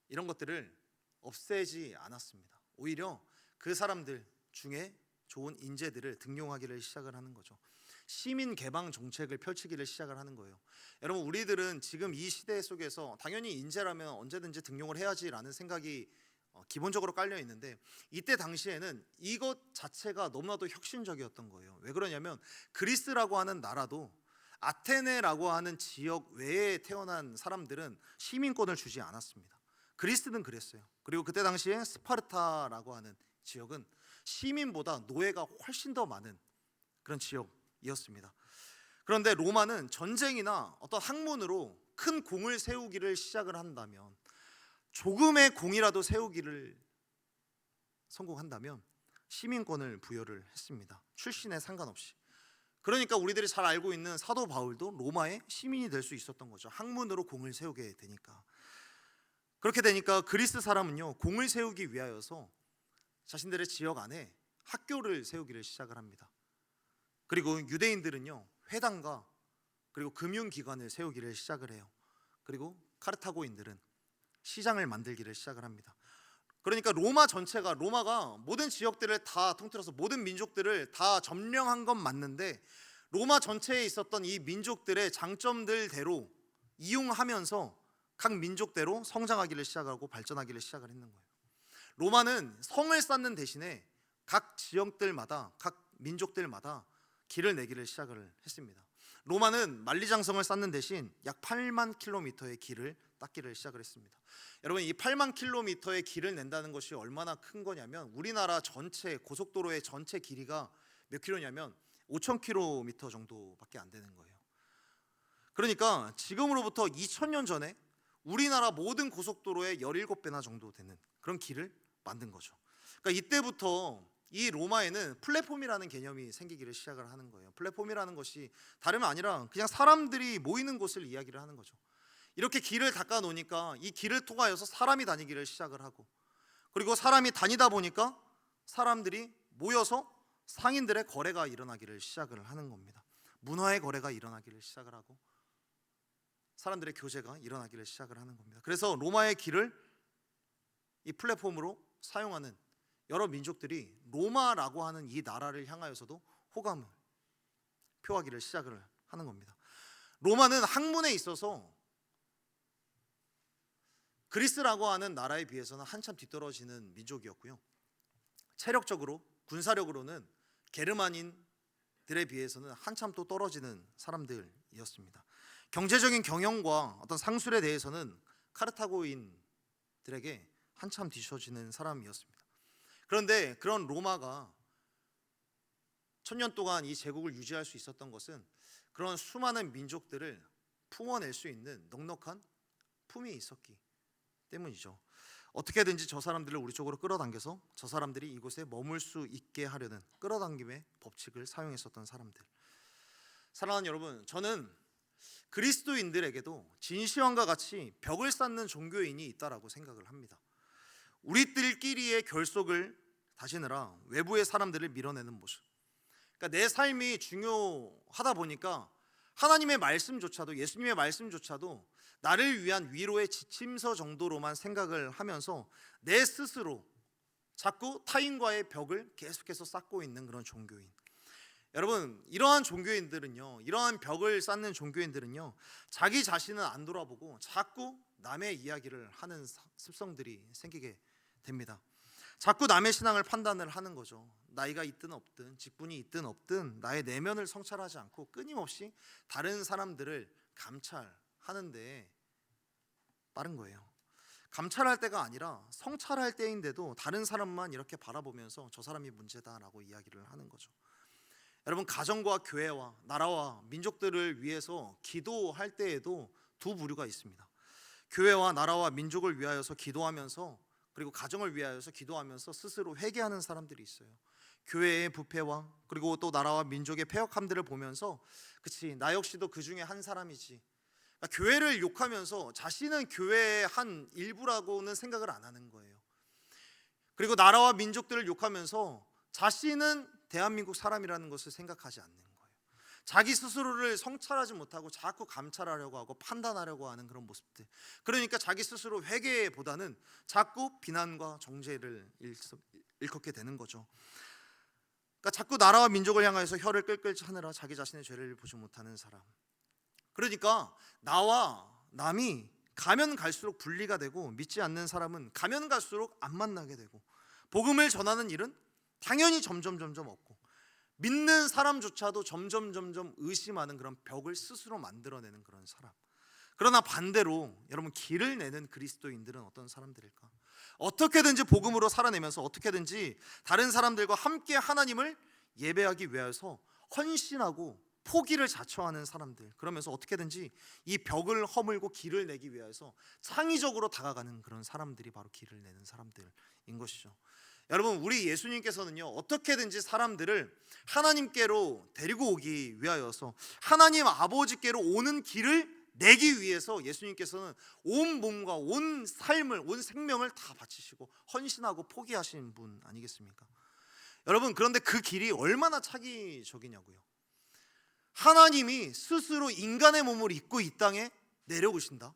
이런 것들을 없애지 않았습니다. 오히려 그 사람들 중에 좋은 인재들을 등용하기를 시작을 하는 거죠. 시민 개방 정책을 펼치기를 시작을 하는 거예요. 여러분, 우리들은 지금 이 시대 속에서 당연히 인재라면 언제든지 등용을 해야지라는 생각이 기본적으로 깔려 있는데 이때 당시에는 이것 자체가 너무나도 혁신적이었던 거예요. 왜 그러냐면 그리스라고 하는 나라도 아테네라고 하는 지역 외에 태어난 사람들은 시민권을 주지 않았습니다. 그리스는 그랬어요. 그리고 그때 당시에 스파르타라고 하는 지역은 시민보다 노예가 훨씬 더 많은 그런 지역이었습니다. 그런데 로마는 전쟁이나 어떤 학문으로 큰 공을 세우기를 시작을 한다면, 조금의 공이라도 세우기를 성공한다면 시민권을 부여를 했습니다. 출신에 상관없이. 그러니까 우리들이 잘 알고 있는 사도 바울도 로마의 시민이 될 수 있었던 거죠. 학문으로 공을 세우게 되니까. 그렇게 되니까 그리스 사람은요, 공을 세우기 위하여서 자신들의 지역 안에 학교를 세우기를 시작을 합니다. 그리고 유대인들은요, 회당과 그리고 금융기관을 세우기를 시작을 해요. 그리고 카르타고인들은 시장을 만들기를 시작을 합니다. 그러니까 로마 전체가, 로마가 모든 지역들을 다 통틀어서 모든 민족들을 다 점령한 건 맞는데 로마 전체에 있었던 이 민족들의 장점들대로 이용하면서 각 민족대로 성장하기를 시작하고 발전하기를 시작을 했는 거예요. 로마는 성을 쌓는 대신에 각 지역들마다, 각 민족들마다 길을 내기를 시작을 했습니다. 로마는 만리장성을 쌓는 대신 약 8만 킬로미터의 길을 닦기를 시작을 했습니다. 여러분, 이 8만 킬로미터의 길을 낸다는 것이 얼마나 큰 거냐면 우리나라 전체 고속도로의 전체 길이가 몇 킬로냐면 5천 킬로미터 정도밖에 안 되는 거예요. 그러니까 지금으로부터 2000년 전에 우리나라 모든 고속도로의 17배나 정도 되는 그런 길을 만든 거죠. 그러니까 이때부터 이 로마에는 플랫폼이라는 개념이 생기기를 시작을 하는 거예요. 플랫폼이라는 것이 다름 아니라 그냥 사람들이 모이는 곳을 이야기를 하는 거죠. 이렇게 길을 닦아 놓으니까 이 길을 통하여서 사람이 다니기를 시작을 하고, 그리고 사람이 다니다 보니까 사람들이 모여서 상인들의 거래가 일어나기를 시작을 하는 겁니다. 문화의 거래가 일어나기를 시작을 하고 사람들의 교제가 일어나기를 시작을 하는 겁니다. 그래서 로마의 길을 이 플랫폼으로 사용하는 여러 민족들이 로마라고 하는 이 나라를 향하여서도 호감을 표하기를 시작을 하는 겁니다. 로마는 학문에 있어서 그리스라고 하는 나라에 비해서는 한참 뒤떨어지는 민족이었고요. 체력적으로, 군사력으로는 게르만인들에 비해서는 한참 또 떨어지는 사람들이었습니다. 경제적인 경영과 어떤 상술에 대해서는 카르타고인들에게 한참 뒤처지는 사람이었습니다. 그런데 그런 로마가 1000년 동안 이 제국을 유지할 수 있었던 것은 그런 수많은 민족들을 품어낼 수 있는 넉넉한 품이 있었기 때문이죠. 어떻게든지 저 사람들을 우리 쪽으로 끌어당겨서 저 사람들이 이곳에 머물 수 있게 하려는 끌어당김의 법칙을 사용했었던 사람들. 사랑하는 여러분, 저는 그리스도인들에게도 진시황과 같이 벽을 쌓는 종교인이 있다라고 생각을 합니다. 우리들끼리의 결속을 다지느라 외부의 사람들을 밀어내는 모습. 그러니까 내 삶이 중요하다 보니까 하나님의 말씀조차도, 예수님의 말씀조차도 나를 위한 위로의 지침서 정도로만 생각을 하면서 내 스스로 자꾸 타인과의 벽을 계속해서 쌓고 있는 그런 종교인. 여러분, 이러한 종교인들은요, 이러한 벽을 쌓는 종교인들은요, 자기 자신은 안 돌아보고 자꾸 남의 이야기를 하는 습성들이 생기게 됩니다. 자꾸 남의 신앙을 판단을 하는 거죠. 나이가 있든 없든, 직분이 있든 없든 나의 내면을 성찰하지 않고 끊임없이 다른 사람들을 감찰하는데 빠른 거예요. 감찰할 때가 아니라 성찰할 때인데도 다른 사람만 이렇게 바라보면서 저 사람이 문제다라고 이야기를 하는 거죠. 여러분, 가정과 교회와 나라와 민족들을 위해서 기도할 때에도 두 부류가 있습니다. 교회와 나라와 민족을 위하여서 기도하면서, 그리고 가정을 위하여서 기도하면서 스스로 회개하는 사람들이 있어요. 교회의 부패와 그리고 또 나라와 민족의 패역함들을 보면서 그치, 나 역시도 그 중에 한 사람이지. 그러니까 교회를 욕하면서 자신은 교회의 한 일부라고는 생각을 안 하는 거예요. 그리고 나라와 민족들을 욕하면서 자신은 대한민국 사람이라는 것을 생각하지 않는 거예요. 자기 스스로를 성찰하지 못하고 자꾸 감찰하려고 하고 판단하려고 하는 그런 모습들. 그러니까 자기 스스로 회개보다는 자꾸 비난과 정죄를 일컫게 되는 거죠. 그러니까 자꾸 나라와 민족을 향하여서 혀를 끌끌 차느라 자기 자신의 죄를 보지 못하는 사람. 그러니까 나와 남이 가면 갈수록 분리가 되고, 믿지 않는 사람은 가면 갈수록 안 만나게 되고, 복음을 전하는 일은 당연히 점점 없고, 믿는 사람조차도 점점 의심하는 그런 벽을 스스로 만들어내는 그런 사람. 그러나 반대로 여러분, 길을 내는 그리스도인들은 어떤 사람들일까? 어떻게든지 복음으로 살아내면서 어떻게든지 다른 사람들과 함께 하나님을 예배하기 위해서 헌신하고 포기를 자처하는 사람들. 그러면서 어떻게든지 이 벽을 허물고 길을 내기 위해서 창의적으로 다가가는 그런 사람들이 바로 길을 내는 사람들인 것이죠. 여러분, 우리 예수님께서는요, 어떻게든지 사람들을 하나님께로 데리고 오기 위하여서 하나님 아버지께로 오는 길을 내기 위해서 예수님께서는 온 몸과 온 삶을, 온 생명을 다 바치시고 헌신하고 포기하신 분 아니겠습니까? 여러분, 그런데 그 길이 얼마나 차기적이냐고요. 하나님이 스스로 인간의 몸을 입고 이 땅에 내려오신다.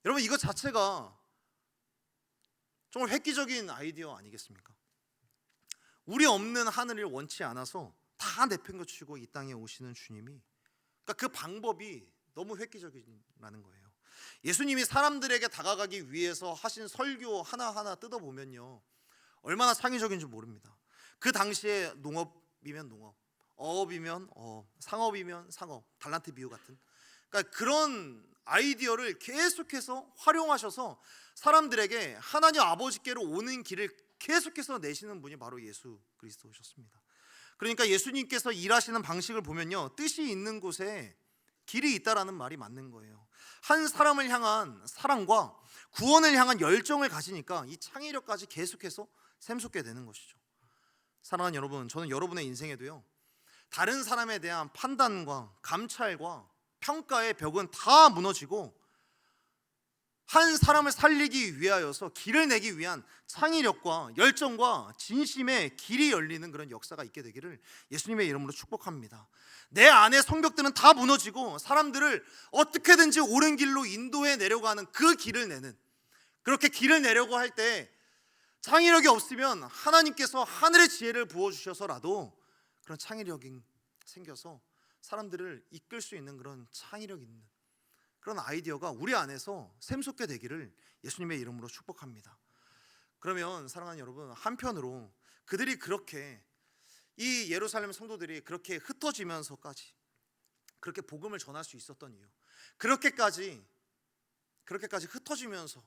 여러분, 이것 자체가 정말 획기적인 아이디어 아니겠습니까? 우리 없는 하늘을 원치 않아서 다 내팽개치고 이 땅에 오시는 주님이, 그러니까 그 방법이 너무 획기적이라는 거예요. 예수님이 사람들에게 다가가기 위해서 하신 설교 하나하나 뜯어보면요, 얼마나 창의적인지 모릅니다. 그 당시에 농업이면 농업, 어업이면 어업, 상업이면 상업, 달란트 비유 같은, 그러니까 그런 아이디어를 계속해서 활용하셔서 사람들에게 하나님 아버지께로 오는 길을 계속해서 내시는 분이 바로 예수 그리스도셨습니다. 그러니까 예수님께서 일하시는 방식을 보면요, 뜻이 있는 곳에 길이 있다라는 말이 맞는 거예요. 한 사람을 향한 사랑과 구원을 향한 열정을 가지니까 이 창의력까지 계속해서 샘솟게 되는 것이죠. 사랑하는 여러분, 저는 여러분의 인생에도요, 다른 사람에 대한 판단과 감찰과 평가의 벽은 다 무너지고 한 사람을 살리기 위하여서 길을 내기 위한 창의력과 열정과 진심의 길이 열리는 그런 역사가 있게 되기를 예수님의 이름으로 축복합니다. 내 안의 성벽들은 다 무너지고 사람들을 어떻게든지 옳은 길로 인도해 내려가는 그 길을 내는, 그렇게 길을 내려고 할 때 창의력이 없으면 하나님께서 하늘의 지혜를 부어주셔서라도 그런 창의력이 생겨서 사람들을 이끌 수 있는 그런 창의력 있는 그런 아이디어가 우리 안에서 샘솟게 되기를 예수님의 이름으로 축복합니다. 그러면 사랑하는 여러분, 한편으로 그들이 그렇게, 이 예루살렘 성도들이 그렇게 흩어지면서까지 그렇게 복음을 전할 수 있었던 이유, 그렇게까지 흩어지면서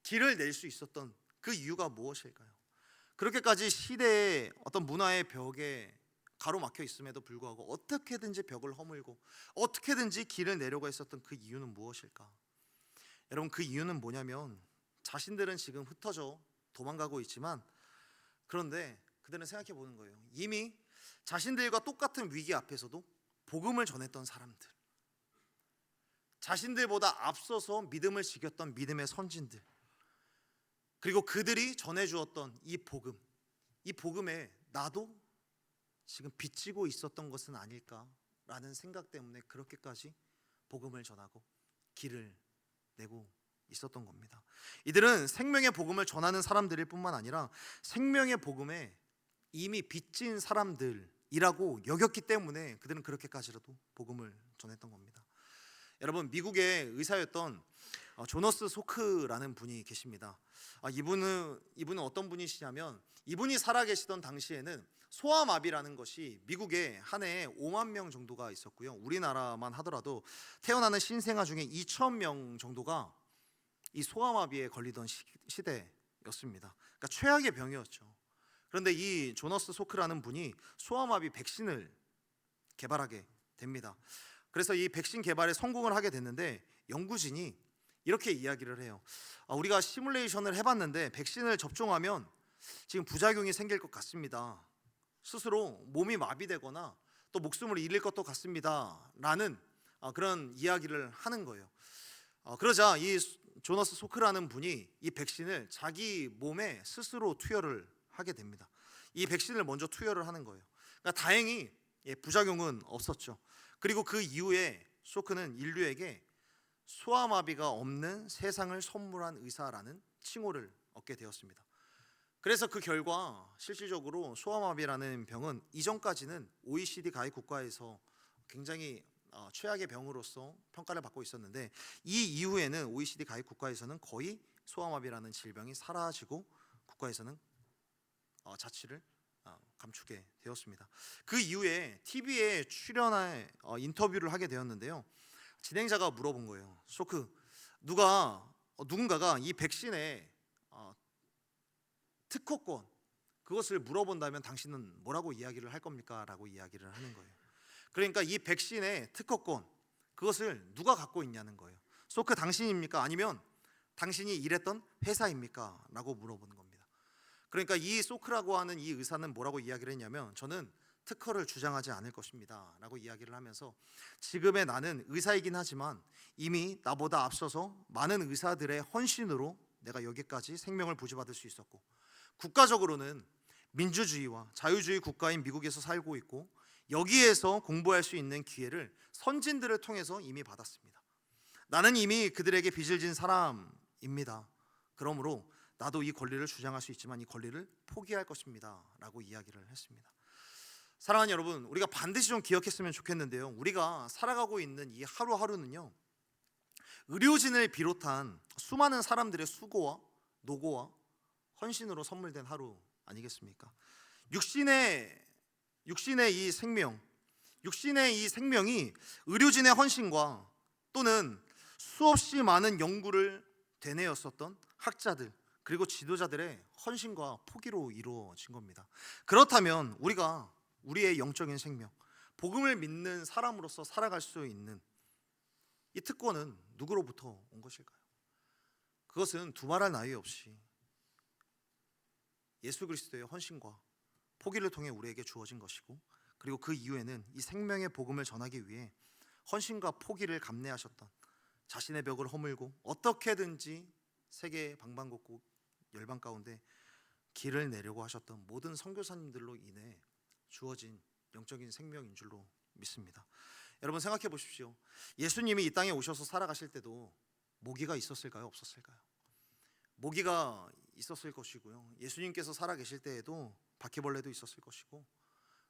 길을 낼 수 있었던 그 이유가 무엇일까요? 그렇게까지 시대의 어떤 문화의 벽에 가로막혀 있음에도 불구하고 어떻게든지 벽을 허물고 어떻게든지 길을 내려고 했었던 그 이유는 무엇일까? 여러분, 그 이유는 뭐냐면, 자신들은 지금 흩어져 도망가고 있지만, 그런데 그들은 생각해 보는 거예요. 이미 자신들과 똑같은 위기 앞에서도 복음을 전했던 사람들, 자신들보다 앞서서 믿음을 지켰던 믿음의 선진들, 그리고 그들이 전해주었던 이 복음에 나도 지금 빚지고 있었던 것은 아닐까라는 생각 때문에 그렇게까지 복음을 전하고 길을 내고 있었던 겁니다. 이들은 생명의 복음을 전하는 사람들일 뿐만 아니라 생명의 복음에 이미 빚진 사람들이라고 여겼기 때문에 그들은 그렇게까지라도 복음을 전했던 겁니다. 여러분, 미국의 의사였던 조너스 소크라는 분이 계십니다. 이분은 어떤 분이시냐면, 이분이 살아계시던 당시에는 소아마비라는 것이 미국에 한 해에 5만 명 정도가 있었고요, 우리나라만 하더라도 태어나는 신생아 중에 2천 명 정도가 이 소아마비에 걸리던 시대였습니다. 그러니까 최악의 병이었죠. 그런데 이 조너스 소크라는 분이 소아마비 백신을 개발하게 됩니다. 그래서 이 백신 개발에 성공을 하게 됐는데, 연구진이 이렇게 이야기를 해요. 우리가 시뮬레이션을 해봤는데 백신을 접종하면 지금 부작용이 생길 것 같습니다. 스스로 몸이 마비되거나 또 목숨을 잃을 것도 같습니다 라는 그런 이야기를 하는 거예요. 그러자 이 조너스 소크라는 분이 이 백신을 자기 몸에 스스로 투여를 하게 됩니다. 이 백신을 먼저 투여를 하는 거예요. 그러니까 다행히 부작용은 없었죠. 그리고 그 이후에 소크는 인류에게 소아마비가 없는 세상을 선물한 의사라는 칭호를 얻게 되었습니다. 그래서 그 결과 실질적으로 소아마비라는 병은 이전까지는 OECD 가입 국가에서 굉장히 최악의 병으로서 평가를 받고 있었는데, 이 이후에는 OECD 가입 국가에서는 거의 소아마비라는 질병이 사라지고 국가에서는 자취를 감추게 되었습니다. 그 이후에 TV에 출연해 인터뷰를 하게 되었는데요, 진행자가 물어본 거예요. 소크, 누군가가 이 백신의 특허권, 그것을 물어본다면 당신은 뭐라고 이야기를 할 겁니까? 라고 이야기를 하는 거예요. 그러니까 이 백신의 특허권, 그것을 누가 갖고 있냐는 거예요. 소크, 당신입니까? 아니면 당신이 일했던 회사입니까? 라고 물어보는 겁니다. 그러니까 이 소크라고 하는 이 의사는 뭐라고 이야기를 했냐면, 저는 특허를 주장하지 않을 것입니다 라고 이야기를 하면서, 지금의 나는 의사이긴 하지만 이미 나보다 앞서서 많은 의사들의 헌신으로 내가 여기까지 생명을 부지받을 수 있었고, 국가적으로는 민주주의와 자유주의 국가인 미국에서 살고 있고, 여기에서 공부할 수 있는 기회를 선진들을 통해서 이미 받았습니다. 나는 이미 그들에게 빚을 진 사람입니다. 그러므로 나도 이 권리를 주장할 수 있지만 이 권리를 포기할 것입니다 라고 이야기를 했습니다. 사랑하는 여러분, 우리가 반드시 좀 기억했으면 좋겠는데요, 우리가 살아가고 있는 이 하루하루는요, 의료진을 비롯한 수많은 사람들의 수고와 노고와 헌신으로 선물된 하루 아니겠습니까? 육신의 이 생명이 의료진의 헌신과 또는 수없이 많은 연구를 되뇌었었던 학자들 그리고 지도자들의 헌신과 포기로 이루어진 겁니다. 그렇다면 우리의 영적인 생명, 복음을 믿는 사람으로서 살아갈 수 있는 이 특권은 누구로부터 온 것일까요? 그것은 두말할 나위 없이 예수 그리스도의 헌신과 포기를 통해 우리에게 주어진 것이고, 그리고 그 이후에는 이 생명의 복음을 전하기 위해 헌신과 포기를 감내하셨던, 자신의 벽을 허물고 어떻게든지 세계 방방곡곡 열방 가운데 길을 내려고 하셨던 모든 선교사님들로 인해 주어진 영적인 생명인 줄로 믿습니다. 여러분, 생각해 보십시오. 예수님이 이 땅에 오셔서 살아가실 때도 모기가 있었을까요? 없었을까요? 모기가 있었을 것이고요, 예수님께서 살아계실 때에도 바퀴벌레도 있었을 것이고,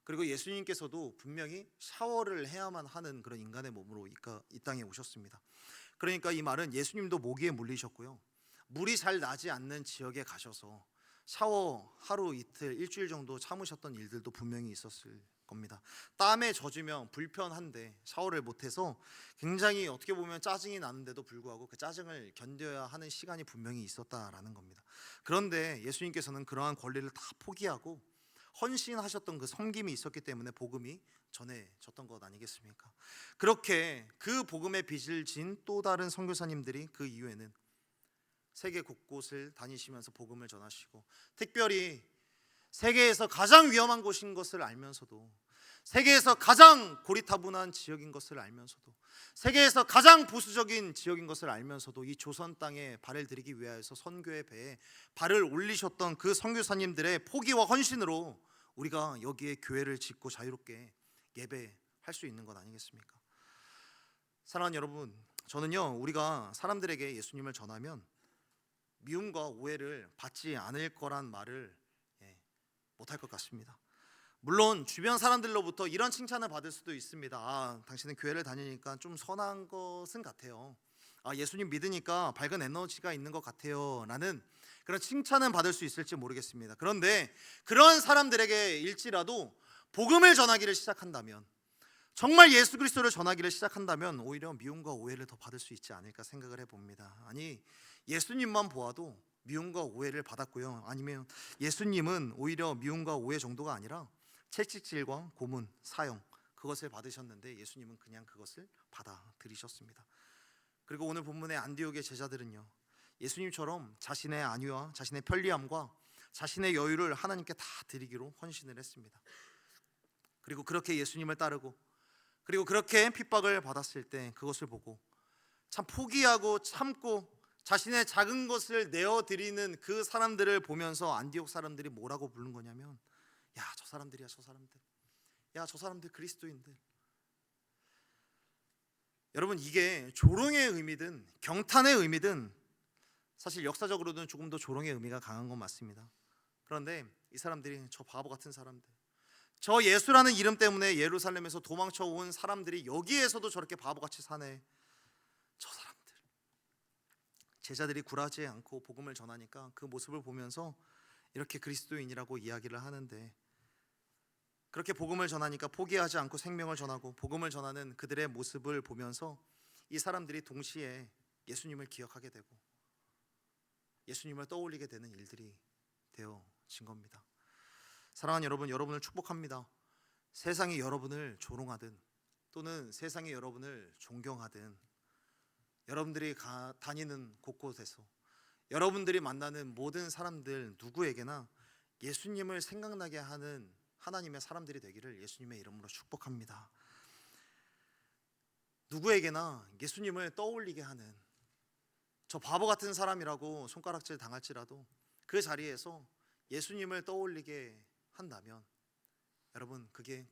그리고 예수님께서도 분명히 샤워를 해야만 하는 그런 인간의 몸으로 이 땅에 오셨습니다. 그러니까 이 말은 예수님도 모기에 물리셨고요, 물이 잘 나지 않는 지역에 가셔서 샤워 하루 이틀 일주일 정도 참으셨던 일들도 분명히 있었을 겁니다. 땀에 젖으면 불편한데 샤워를 못해서 굉장히 어떻게 보면 짜증이 나는데도 불구하고 그 짜증을 견뎌야 하는 시간이 분명히 있었다라는 겁니다. 그런데 예수님께서는 그러한 권리를 다 포기하고 헌신하셨던 그 섬김이 있었기 때문에 복음이 전해졌던 것 아니겠습니까? 그렇게 그 복음의 빚을 진 또 다른 선교사님들이 그 이후에는 세계 곳곳을 다니시면서 복음을 전하시고, 특별히 세계에서 가장 위험한 곳인 것을 알면서도, 세계에서 가장 고리타분한 지역인 것을 알면서도, 세계에서 가장 보수적인 지역인 것을 알면서도 이 조선 땅에 발을 들이기 위하여서 선교의 배에 발을 올리셨던 그 선교사님들의 포기와 헌신으로 우리가 여기에 교회를 짓고 자유롭게 예배할 수 있는 것 아니겠습니까? 사랑하는 여러분, 저는요, 우리가 사람들에게 예수님을 전하면 미움과 오해를 받지 않을 거란 말을 못할 것 같습니다. 물론 주변 사람들로부터 이런 칭찬을 받을 수도 있습니다. 당신은 교회를 다니니까 좀 선한 것은 같아요. 예수님 믿으니까 밝은 에너지가 있는 것 같아요 라는 그런 칭찬은 받을 수 있을지 모르겠습니다. 그런데 그런 사람들에게 일지라도 복음을 전하기를 시작한다면, 정말 예수 그리스도를 전하기를 시작한다면 오히려 미움과 오해를 더 받을 수 있지 않을까 생각을 해봅니다. 아니, 예수님만 보아도 미움과 오해를 받았고요, 아니면 예수님은 오히려 미움과 오해 정도가 아니라 채찍질과 고문, 사형, 그것을 받으셨는데 예수님은 그냥 그것을 받아들이셨습니다. 그리고 오늘 본문의 안디옥의 제자들은요, 예수님처럼 자신의 안위와 자신의 편리함과 자신의 여유를 하나님께 다 드리기로 헌신을 했습니다. 그리고 그렇게 예수님을 따르고, 그리고 그렇게 핍박을 받았을 때 그것을 보고 참 포기하고 참고 자신의 작은 것을 내어드리는 그 사람들을 보면서 안디옥 사람들이 뭐라고 부른 거냐면, 야, 저 사람들이야, 저 사람들. 야, 저 사람들 그리스도인들. 여러분, 이게 조롱의 의미든 경탄의 의미든 사실 역사적으로는 조금 더 조롱의 의미가 강한 건 맞습니다. 그런데 이 사람들이 저 바보 같은 사람들, 저 예수라는 이름 때문에 예루살렘에서 도망쳐 온 사람들이 여기에서도 저렇게 바보같이 사네, 저 사람들. 제자들이 굴하지 않고 복음을 전하니까 그 모습을 보면서 이렇게 그리스도인이라고 이야기를 하는데, 그렇게 복음을 전하니까 포기하지 않고 생명을 전하고 복음을 전하는 그들의 모습을 보면서 이 사람들이 동시에 예수님을 기억하게 되고 예수님을 떠올리게 되는 일들이 되어진 겁니다. 사랑하는 여러분, 여러분을 축복합니다. 세상이 여러분을 조롱하든 또는 세상이 여러분을 존경하든, 여러분들이 다니는 곳곳에서 여러분들이 만나는 모든 사람들 누구에게나 예수님을 생각나게 하는 하나님의 사람들이 되기를 예수님의 이름으로 축복합니다. 누구에게나 예수님을 떠올리게 하는, 저 바보 같은 사람이라고 손가락질 당할지라도 그 자리에서 예수님을 떠올리게 한다면 여러분, 그게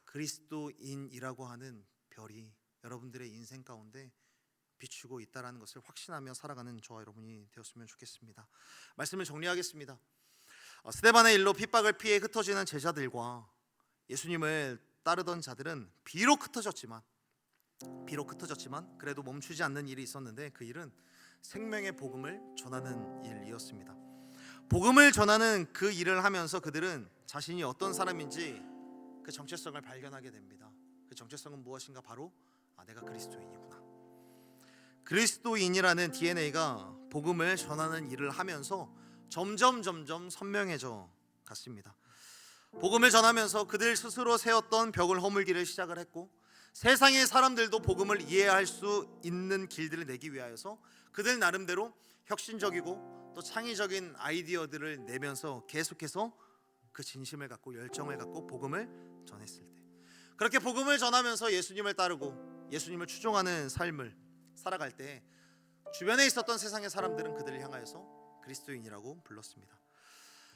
그리스도인이라고 하는 별이 여러분들의 인생 가운데 비추고 있다는 것을 확신하며 살아가는 저와 여러분이 되었으면 좋겠습니다. 말씀을 정리하겠습니다. 스데반의 일로 핍박을 피해 흩어지는 제자들과 예수님을 따르던 자들은 비록 흩어졌지만 그래도 멈추지 않는 일이 있었는데, 그 일은 생명의 복음을 전하는 일이었습니다. 복음을 전하는 그 일을 하면서 그들은 자신이 어떤 사람인지 그 정체성을 발견하게 됩니다. 그 정체성은 무엇인가? 바로 내가 그리스도인이구나. 그리스도인이라는 DNA가 복음을 전하는 일을 하면서 점점 선명해져 갔습니다. 복음을 전하면서 그들 스스로 세웠던 벽을 허물기를 시작을 했고, 세상의 사람들도 복음을 이해할 수 있는 길들을 내기 위하여서 그들 나름대로 혁신적이고 또 창의적인 아이디어들을 내면서 계속해서 그 진심을 갖고 열정을 갖고 복음을 전했을 때, 그렇게 복음을 전하면서 예수님을 따르고 예수님을 추종하는 삶을 살아갈 때 주변에 있었던 세상의 사람들은 그들을 향하여서 그리스도인이라고 불렀습니다.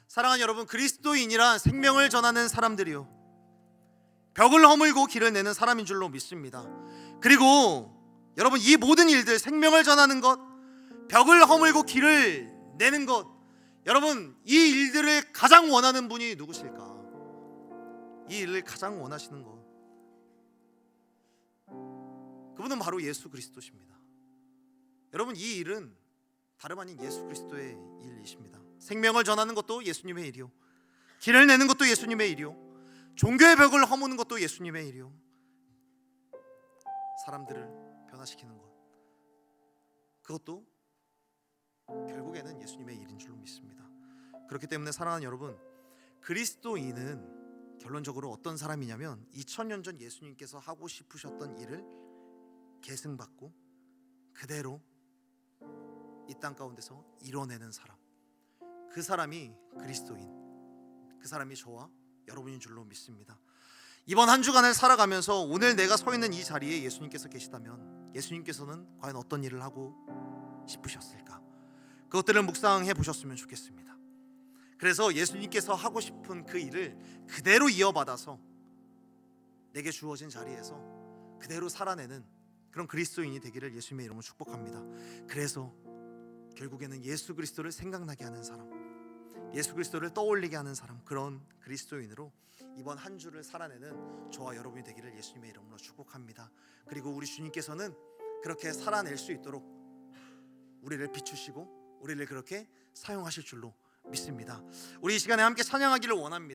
사랑하는 여러분, 그리스도인이란 생명을 전하는 사람들이요, 벽을 허물고 길을 내는 사람인 줄로 믿습니다. 그리고 여러분, 이 모든 일들, 생명을 전하는 것, 벽을 허물고 길을 내는 것, 여러분, 이 일들을 가장 원하는 분이 누구실까? 이 일을 가장 원하시는 것, 그분은 바로 예수 그리스도십니다. 여러분, 이 일은 다름 아닌 예수 그리스도의 일이십니다. 생명을 전하는 것도 예수님의 일이요, 길을 내는 것도 예수님의 일이요, 종교의 벽을 허무는 것도 예수님의 일이요, 사람들을 변화시키는 것, 그것도 결국에는 예수님의 일인 줄로 믿습니다. 그렇기 때문에 사랑하는 여러분, 그리스도인은 결론적으로 어떤 사람이냐면 2000년 전 예수님께서 하고 싶으셨던 일을 계승받고 그대로 이 땅 가운데서 이뤄내는 사람, 그 사람이 그리스도인, 그 사람이 저와 여러분인 줄로 믿습니다. 이번 한 주간을 살아가면서 오늘 내가 서 있는 이 자리에 예수님께서 계시다면 예수님께서는 과연 어떤 일을 하고 싶으셨을까? 그것들을 묵상해 보셨으면 좋겠습니다. 그래서 예수님께서 하고 싶은 그 일을 그대로 이어받아서 내게 주어진 자리에서 그대로 살아내는 그런 그리스도인이 되기를 예수님의 이름으로 축복합니다. 그래서 결국에는 예수 그리스도를 생각나게 하는 사람, 예수 그리스도를 떠올리게 하는 사람, 그런 그리스도인으로 이번 한 주를 살아내는 저와 여러분이 되기를 예수님의 이름으로 축복합니다. 그리고 우리 주님께서는 그렇게 살아낼 수 있도록 우리를 비추시고 우리를 그렇게 사용하실 줄로 믿습니다. 우리 이 시간에 함께 찬양하기를 원합니다.